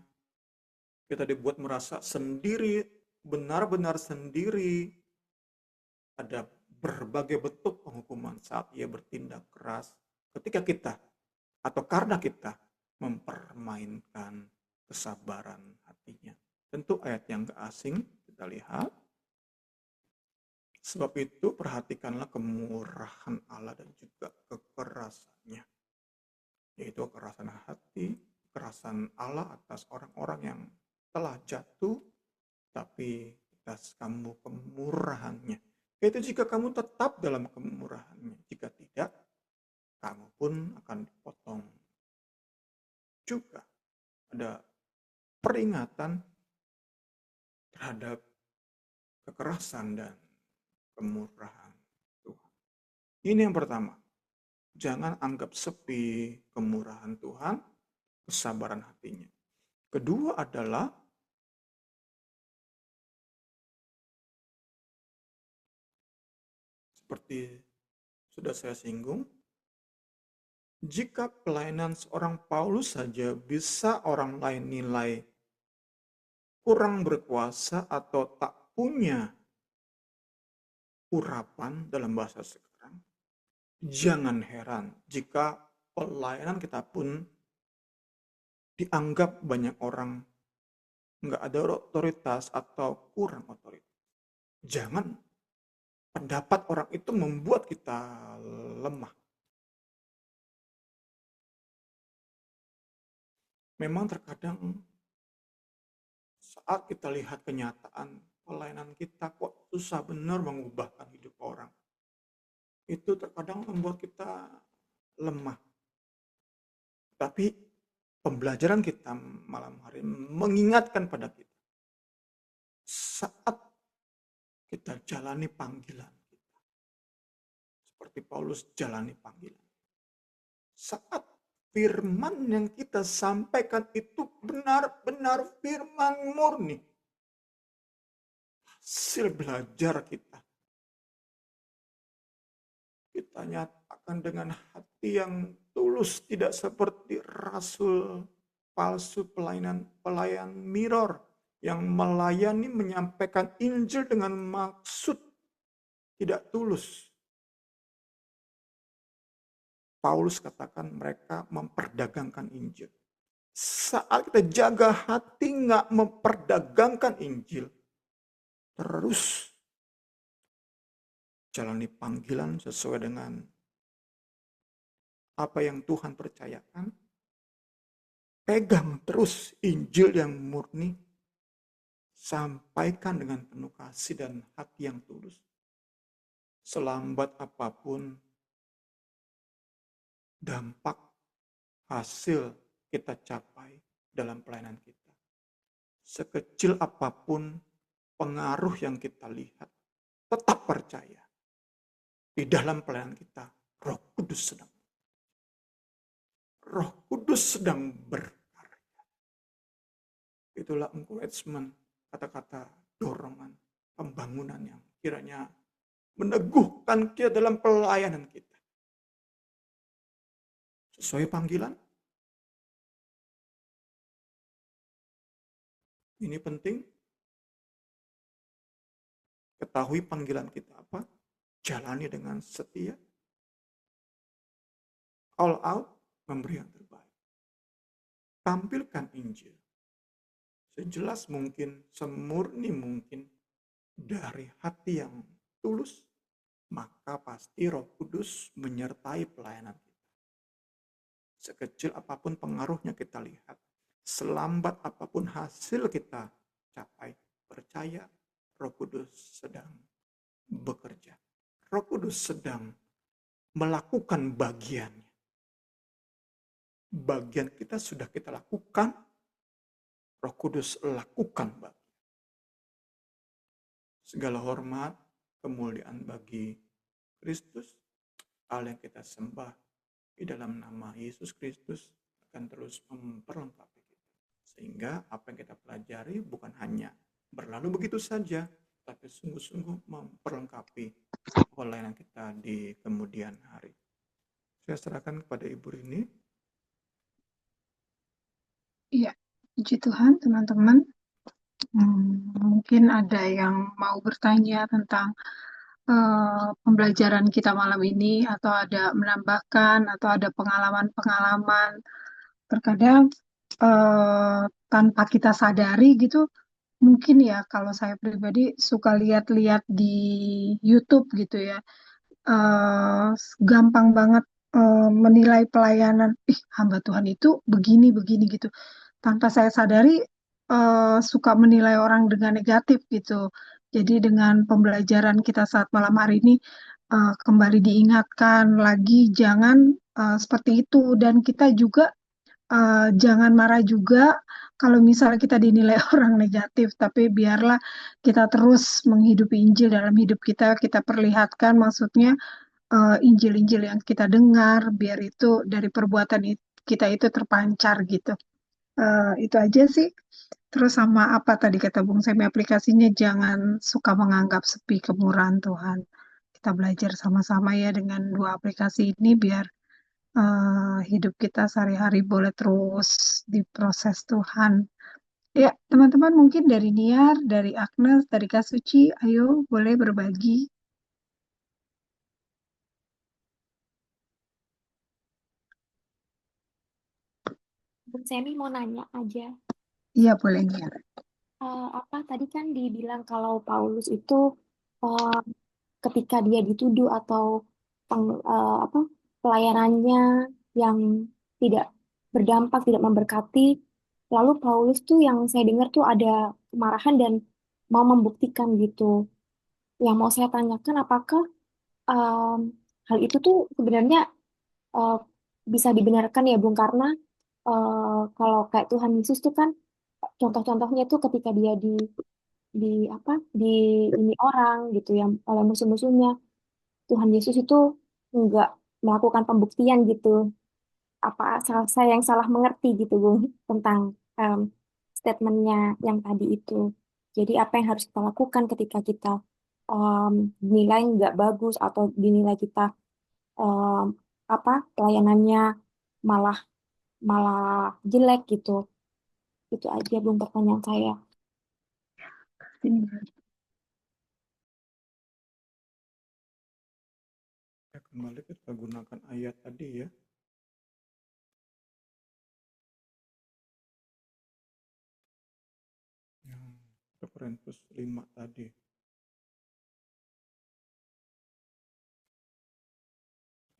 Kita dibuat merasa sendiri, benar-benar sendiri. Ada berbagai bentuk penghukuman saat ia bertindak keras. Ketika kita atau karena kita mempermainkan kesabaran hatinya. Tentu ayat yang gak asing kita lihat. Sebab itu perhatikanlah kemurahan Allah dan juga kekerasannya. Yaitu kekerasan hati, kekerasan Allah atas orang-orang yang telah jatuh, tapi atas kamu kemurahannya. Yaitu jika kamu tetap dalam kemurahannya. Jika tidak, kamu pun akan dipotong. Juga ada peringatan terhadap kekerasan dan kemurahan Tuhan. Ini yang pertama. Jangan anggap sepi kemurahan Tuhan, kesabaran hatinya. Kedua adalah seperti sudah saya singgung, jika pelayanan seorang Paulus saja bisa orang lain nilai kurang berkuasa atau tak punya urapan dalam bahasa sekarang, jangan heran jika pelayanan kita pun dianggap banyak orang nggak ada otoritas atau kurang otoritas. Jangan pendapat orang itu membuat kita lemah. Memang terkadang saat kita lihat kenyataan pelayanan kita kok susah benar mengubahkan hidup orang. Itu terkadang membuat kita lemah. Tapi pembelajaran kita malam hari mengingatkan pada kita. Saat kita jalani panggilan kita. Seperti Paulus jalani panggilan. Saat firman yang kita sampaikan itu benar-benar firman murni. Hasil belajar kita. Kita nyatakan dengan hati yang tulus, tidak seperti rasul palsu pelayan mirror yang melayani menyampaikan Injil dengan maksud tidak tulus. Paulus katakan mereka memperdagangkan Injil. Saat kita jaga hati nggak memperdagangkan Injil, terus jalani panggilan sesuai dengan apa yang Tuhan percayakan, pegang terus Injil yang murni, sampaikan dengan penuh kasih dan hati yang tulus. Selambat apapun dampak hasil kita capai dalam pelayanan kita. Sekecil apapun pengaruh yang kita lihat, tetap percaya. Di dalam pelayanan kita, Roh Kudus sedang berkarya. Itulah encouragement, kata-kata dorongan, pembangunan yang kiranya meneguhkan kita dalam pelayanan kita. Sesuai panggilan. Ini penting. Ketahui panggilan kita apa. Jalani dengan setia. All out, memberi yang terbaik. Tampilkan Injil. Sejelas mungkin, semurni mungkin. Dari hati yang tulus. Maka pasti Roh Kudus menyertai pelayanan kita. Sekecil apapun pengaruhnya kita lihat. Selambat apapun hasil kita capai. Percaya Roh Kudus sedang bekerja. Roh Kudus sedang melakukan bagiannya. Bagian kita sudah kita lakukan. Roh Kudus lakukan bagian. Segala hormat, kemuliaan bagi Kristus. Allah yang kita sembah di dalam nama Yesus Kristus akan terus memperlengkapi kita. Sehingga apa yang kita pelajari bukan hanya berlalu begitu saja, tapi sungguh-sungguh memperlengkapi pelayanan kita di kemudian hari. Saya serahkan kepada Ibu Rini. Iya, puji Tuhan teman-teman. Mungkin ada yang mau bertanya tentang pembelajaran kita malam ini, atau ada menambahkan, atau ada pengalaman-pengalaman. Terkadang tanpa kita sadari gitu, mungkin ya kalau saya pribadi suka lihat-lihat di YouTube gitu ya, gampang banget menilai pelayanan, hamba Tuhan itu begini gitu. Tanpa saya sadari suka menilai orang dengan negatif gitu. Jadi dengan pembelajaran kita saat malam hari ini kembali diingatkan lagi jangan seperti itu, dan kita juga jangan marah juga kalau misalnya kita dinilai orang negatif, tapi biarlah kita terus menghidupi Injil dalam hidup kita, kita perlihatkan maksudnya Injil-Injil yang kita dengar, biar itu dari perbuatan kita itu terpancar gitu. Itu aja sih. Terus sama apa tadi kata Bung Semi, aplikasinya jangan suka menganggap sepi kemurahan Tuhan. kita belajar sama-sama ya dengan 2 aplikasi ini biar, hidup kita sehari-hari boleh terus diproses Tuhan. Ya, teman-teman mungkin dari Niar, dari Agnes, dari Kak Suci, ayo boleh berbagi. Bun Semi mau nanya aja. Iya, boleh Niar. Apa tadi kan dibilang kalau Paulus itu eh, ketika dia dituduh atau apa pelayanannya yang tidak berdampak, tidak memberkati, lalu Paulus tuh yang saya dengar tuh ada kemarahan dan mau membuktikan gitu. Yang mau saya tanyakan apakah em, hal itu tuh sebenarnya eh, bisa dibenarkan ya Bung karena kalau kayak Tuhan Yesus tuh kan contoh-contohnya tuh ketika dia di apa di ini orang gitu yang oleh musuh-musuhnya Tuhan Yesus itu nggak melakukan pembuktian gitu apa saya yang salah mengerti gitu Bung tentang em, statementnya yang tadi itu jadi apa yang harus kita lakukan ketika kita em, dinilai nggak bagus atau dinilai kita em, apa pelayanannya malah malah jelek gitu itu aja Bung pertanyaan saya. Ya, kembali kita gunakan ayat tadi ya. Yang 1 Korintus 5 tadi.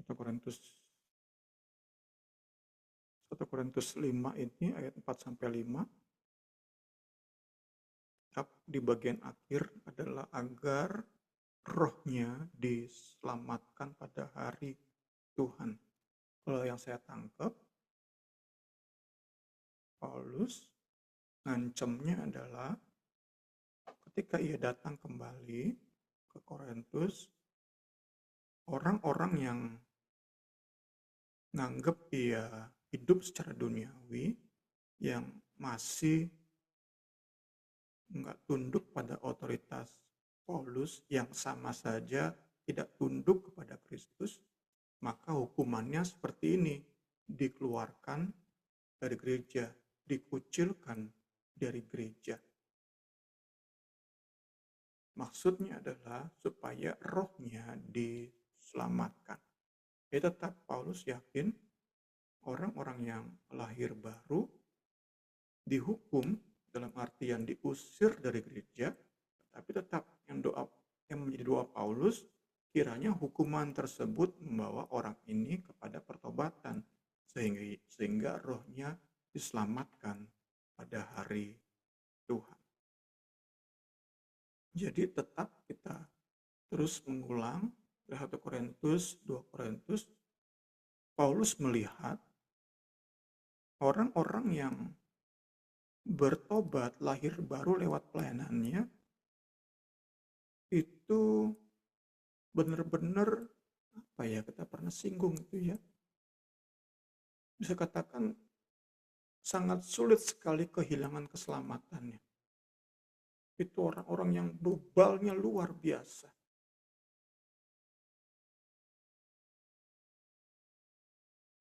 1 Korintus 1 Korintus 5 ini ayat 4 sampai 5 di bagian akhir adalah agar rohnya diselamatkan pada hari Tuhan. Kalau yang saya tangkap, Paulus ngancemnya adalah ketika ia datang kembali ke Korintus, orang-orang yang nganggep ia hidup secara duniawi, yang masih nggak tunduk pada otoritas Paulus yang sama saja tidak tunduk kepada Kristus, maka hukumannya seperti ini, dikeluarkan dari gereja, dikucilkan dari gereja. Maksudnya adalah supaya rohnya diselamatkan. Tetap Paulus yakin orang-orang yang lahir baru dihukum dalam artian diusir dari gereja, tapi tetap yang menjadi doa Paulus, kiranya hukuman tersebut membawa orang ini kepada pertobatan sehingga rohnya diselamatkan pada hari Tuhan. Jadi tetap kita terus mengulang 1 Korintus, 2 Korintus, Paulus melihat orang-orang yang bertobat lahir baru lewat pelayanannya itu benar-benar kita pernah singgung itu ya. Bisa katakan sangat sulit sekali kehilangan keselamatannya. Itu orang-orang yang bebalnya luar biasa.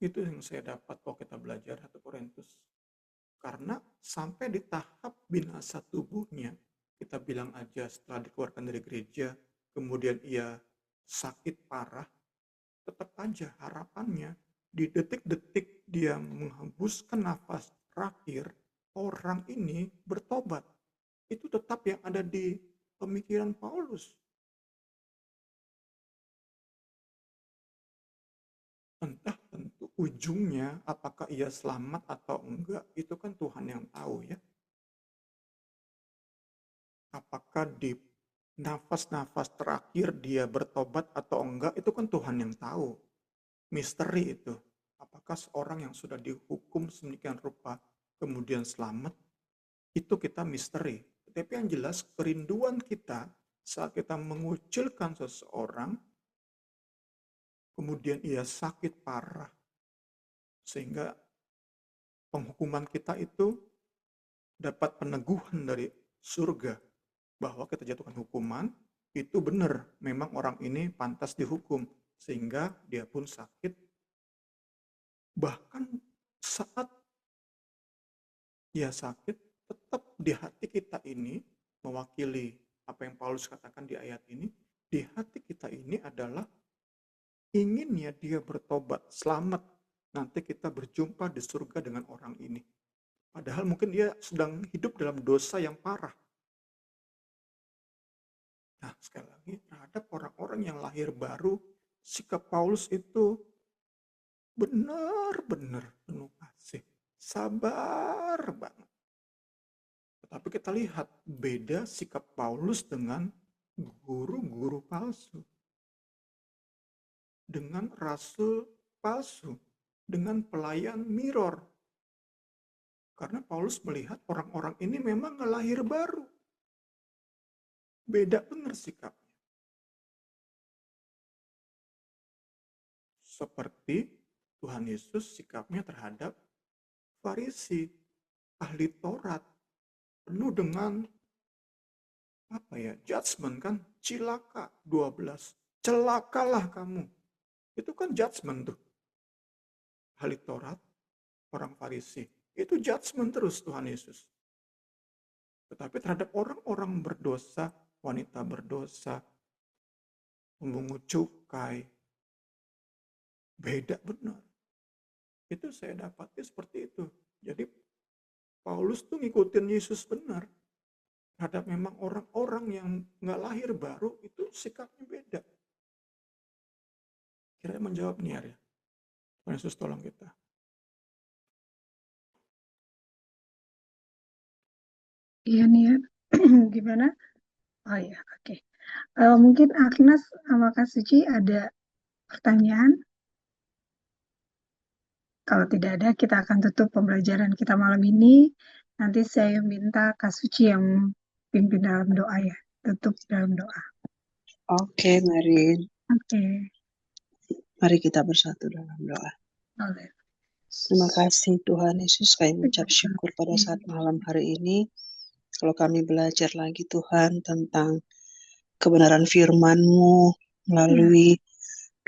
Itu yang saya dapat kalau kita belajar 1 Korintus. Karena sampai di tahap binasa tubuhnya, kita bilang aja setelah dikeluarkan dari gereja, kemudian ia sakit parah, tetap aja harapannya di detik-detik dia menghembuskan nafas terakhir, orang ini bertobat. Itu tetap yang ada di pemikiran Paulus. Entah tentu ujungnya apakah ia selamat atau enggak, itu kan Tuhan yang tahu ya. Apakah di nafas-nafas terakhir dia bertobat atau enggak, itu kan Tuhan yang tahu. Misteri itu. Apakah seorang yang sudah dihukum sedemikian rupa kemudian selamat, itu kita misteri. Tapi yang jelas kerinduan kita saat kita mengucilkan seseorang, kemudian ia sakit parah, sehingga penghukuman kita itu dapat peneguhan dari surga bahwa kita jatuhkan hukuman, itu benar, memang orang ini pantas dihukum, sehingga dia pun sakit. Bahkan saat dia sakit, tetap di hati kita ini mewakili apa yang Paulus katakan di ayat ini, di hati kita ini adalah inginnya dia bertobat, selamat. Nanti kita berjumpa di surga dengan orang ini. Padahal mungkin dia sedang hidup dalam dosa yang parah. Nah, sekali lagi, terhadap orang-orang yang lahir baru, sikap Paulus itu benar-benar penuh kasih. Sabar banget. Tetapi kita lihat beda sikap Paulus dengan guru-guru palsu. Dengan rasul palsu. Dengan pelayan mirror. Karena Paulus melihat orang-orang ini memang lahir baru. Beda benar sikapnya. Seperti Tuhan Yesus sikapnya terhadap Farisi, ahli Taurat, penuh dengan judgment kan, cilaka 12, celakalah kamu. Itu kan judgment tuh. Ahli Taurat, orang Farisi, itu judgment terus Tuhan Yesus. Tetapi terhadap orang-orang berdosa, wanita berdosa, pemungut cukai, beda benar. Itu saya dapati seperti itu. Jadi Paulus tuh ngikutin Yesus benar. Terhadap memang orang-orang yang nggak lahir baru, itu sikapnya beda. Kira menjawab nih ya. Tuhan Yesus tolong kita. Iya nih ya. Gimana? Oh ya, oke. Mungkin Agnes sama Kak Suci ada pertanyaan? Kalau tidak ada, kita akan tutup pembelajaran kita malam ini. Nanti saya minta Kak Suci yang pimpin dalam doa ya. Tutup dalam doa. Oke, Marin. Oke. Mari kita bersatu dalam doa. Boleh. Terima kasih Tuhan Yesus, kami mengucap syukur pada saat malam hari ini. Kalau kami belajar lagi Tuhan tentang kebenaran firman-Mu melalui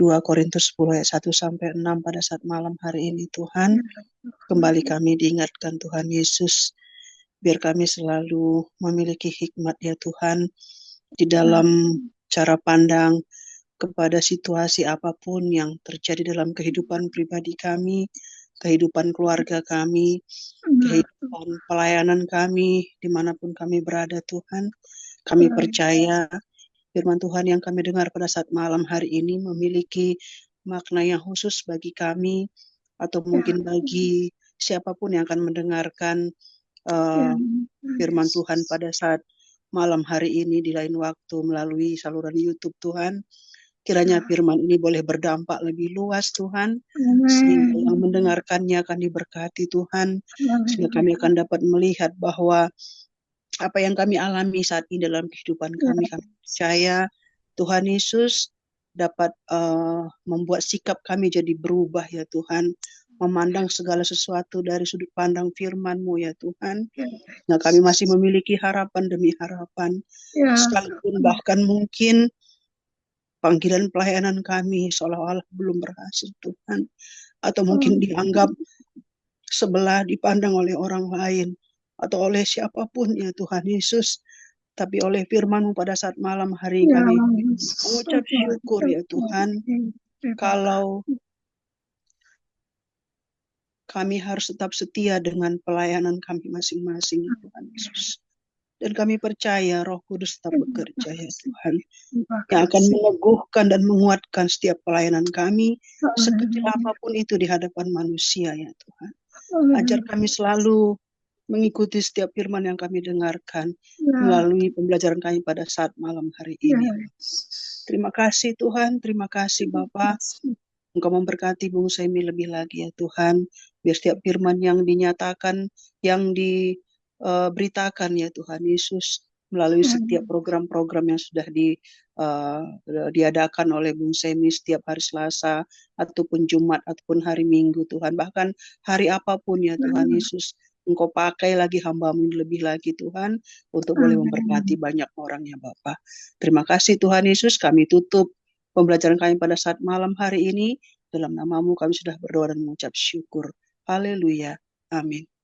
2 Korintus 10 ayat 1 sampai 6 pada saat malam hari ini Tuhan. Kembali kami diingatkan Tuhan Yesus, biar kami selalu memiliki hikmat ya Tuhan, di dalam cara pandang kepada situasi apapun yang terjadi dalam kehidupan pribadi kami, kehidupan keluarga kami, kehidupan pelayanan kami, dimanapun kami berada Tuhan. Kami percaya firman Tuhan yang kami dengar pada saat malam hari ini memiliki makna yang khusus bagi kami, atau mungkin bagi siapapun yang akan mendengarkan firman Tuhan pada saat malam hari ini di lain waktu melalui saluran YouTube Tuhan. Kiranya firman ini boleh berdampak lebih luas Tuhan, sehingga yang mendengarkannya akan diberkati Tuhan, sehingga kami akan dapat melihat bahwa apa yang kami alami saat ini dalam kehidupan kami percaya Tuhan Yesus dapat membuat sikap kami jadi berubah ya Tuhan, memandang segala sesuatu dari sudut pandang firman-Mu ya Tuhan. Nah, kami masih memiliki harapan demi harapan, sekalipun bahkan mungkin panggilan pelayanan kami seolah-olah belum berhasil Tuhan, atau mungkin dianggap sebelah dipandang oleh orang lain, atau oleh siapapun ya Tuhan Yesus. Tapi oleh firman-Mu pada saat malam hari kami mengucap syukur ya Tuhan, kalau kami harus tetap setia dengan pelayanan kami masing-masing ya Tuhan Yesus. Dan kami percaya Roh Kudus tetap bekerja ya Tuhan, yang akan meneguhkan dan menguatkan setiap pelayanan kami, sekecil apapun itu di hadapan manusia ya Tuhan. Ajar kami selalu mengikuti setiap firman yang kami dengarkan melalui pembelajaran kami pada saat malam hari ini. Terima kasih Tuhan, terima kasih Bapa. Engkau memberkati Bung Semi lebih lagi ya Tuhan, biar setiap firman yang dinyatakan, yang diberitakan ya Tuhan Yesus, melalui setiap program-program yang sudah diadakan oleh Bung Semi setiap hari Selasa, ataupun Jumat, ataupun hari Minggu Tuhan, bahkan hari apapun ya Tuhan Yesus, Engkau pakai lagi hamba-Mu lebih lagi Tuhan, untuk boleh Amin. memberkati banyak orang ya Bapa. Terima kasih Tuhan Yesus, kami tutup pembelajaran kami pada saat malam hari ini. Dalam nama-Mu kami sudah berdoa dan mengucap syukur. Haleluya. Amin.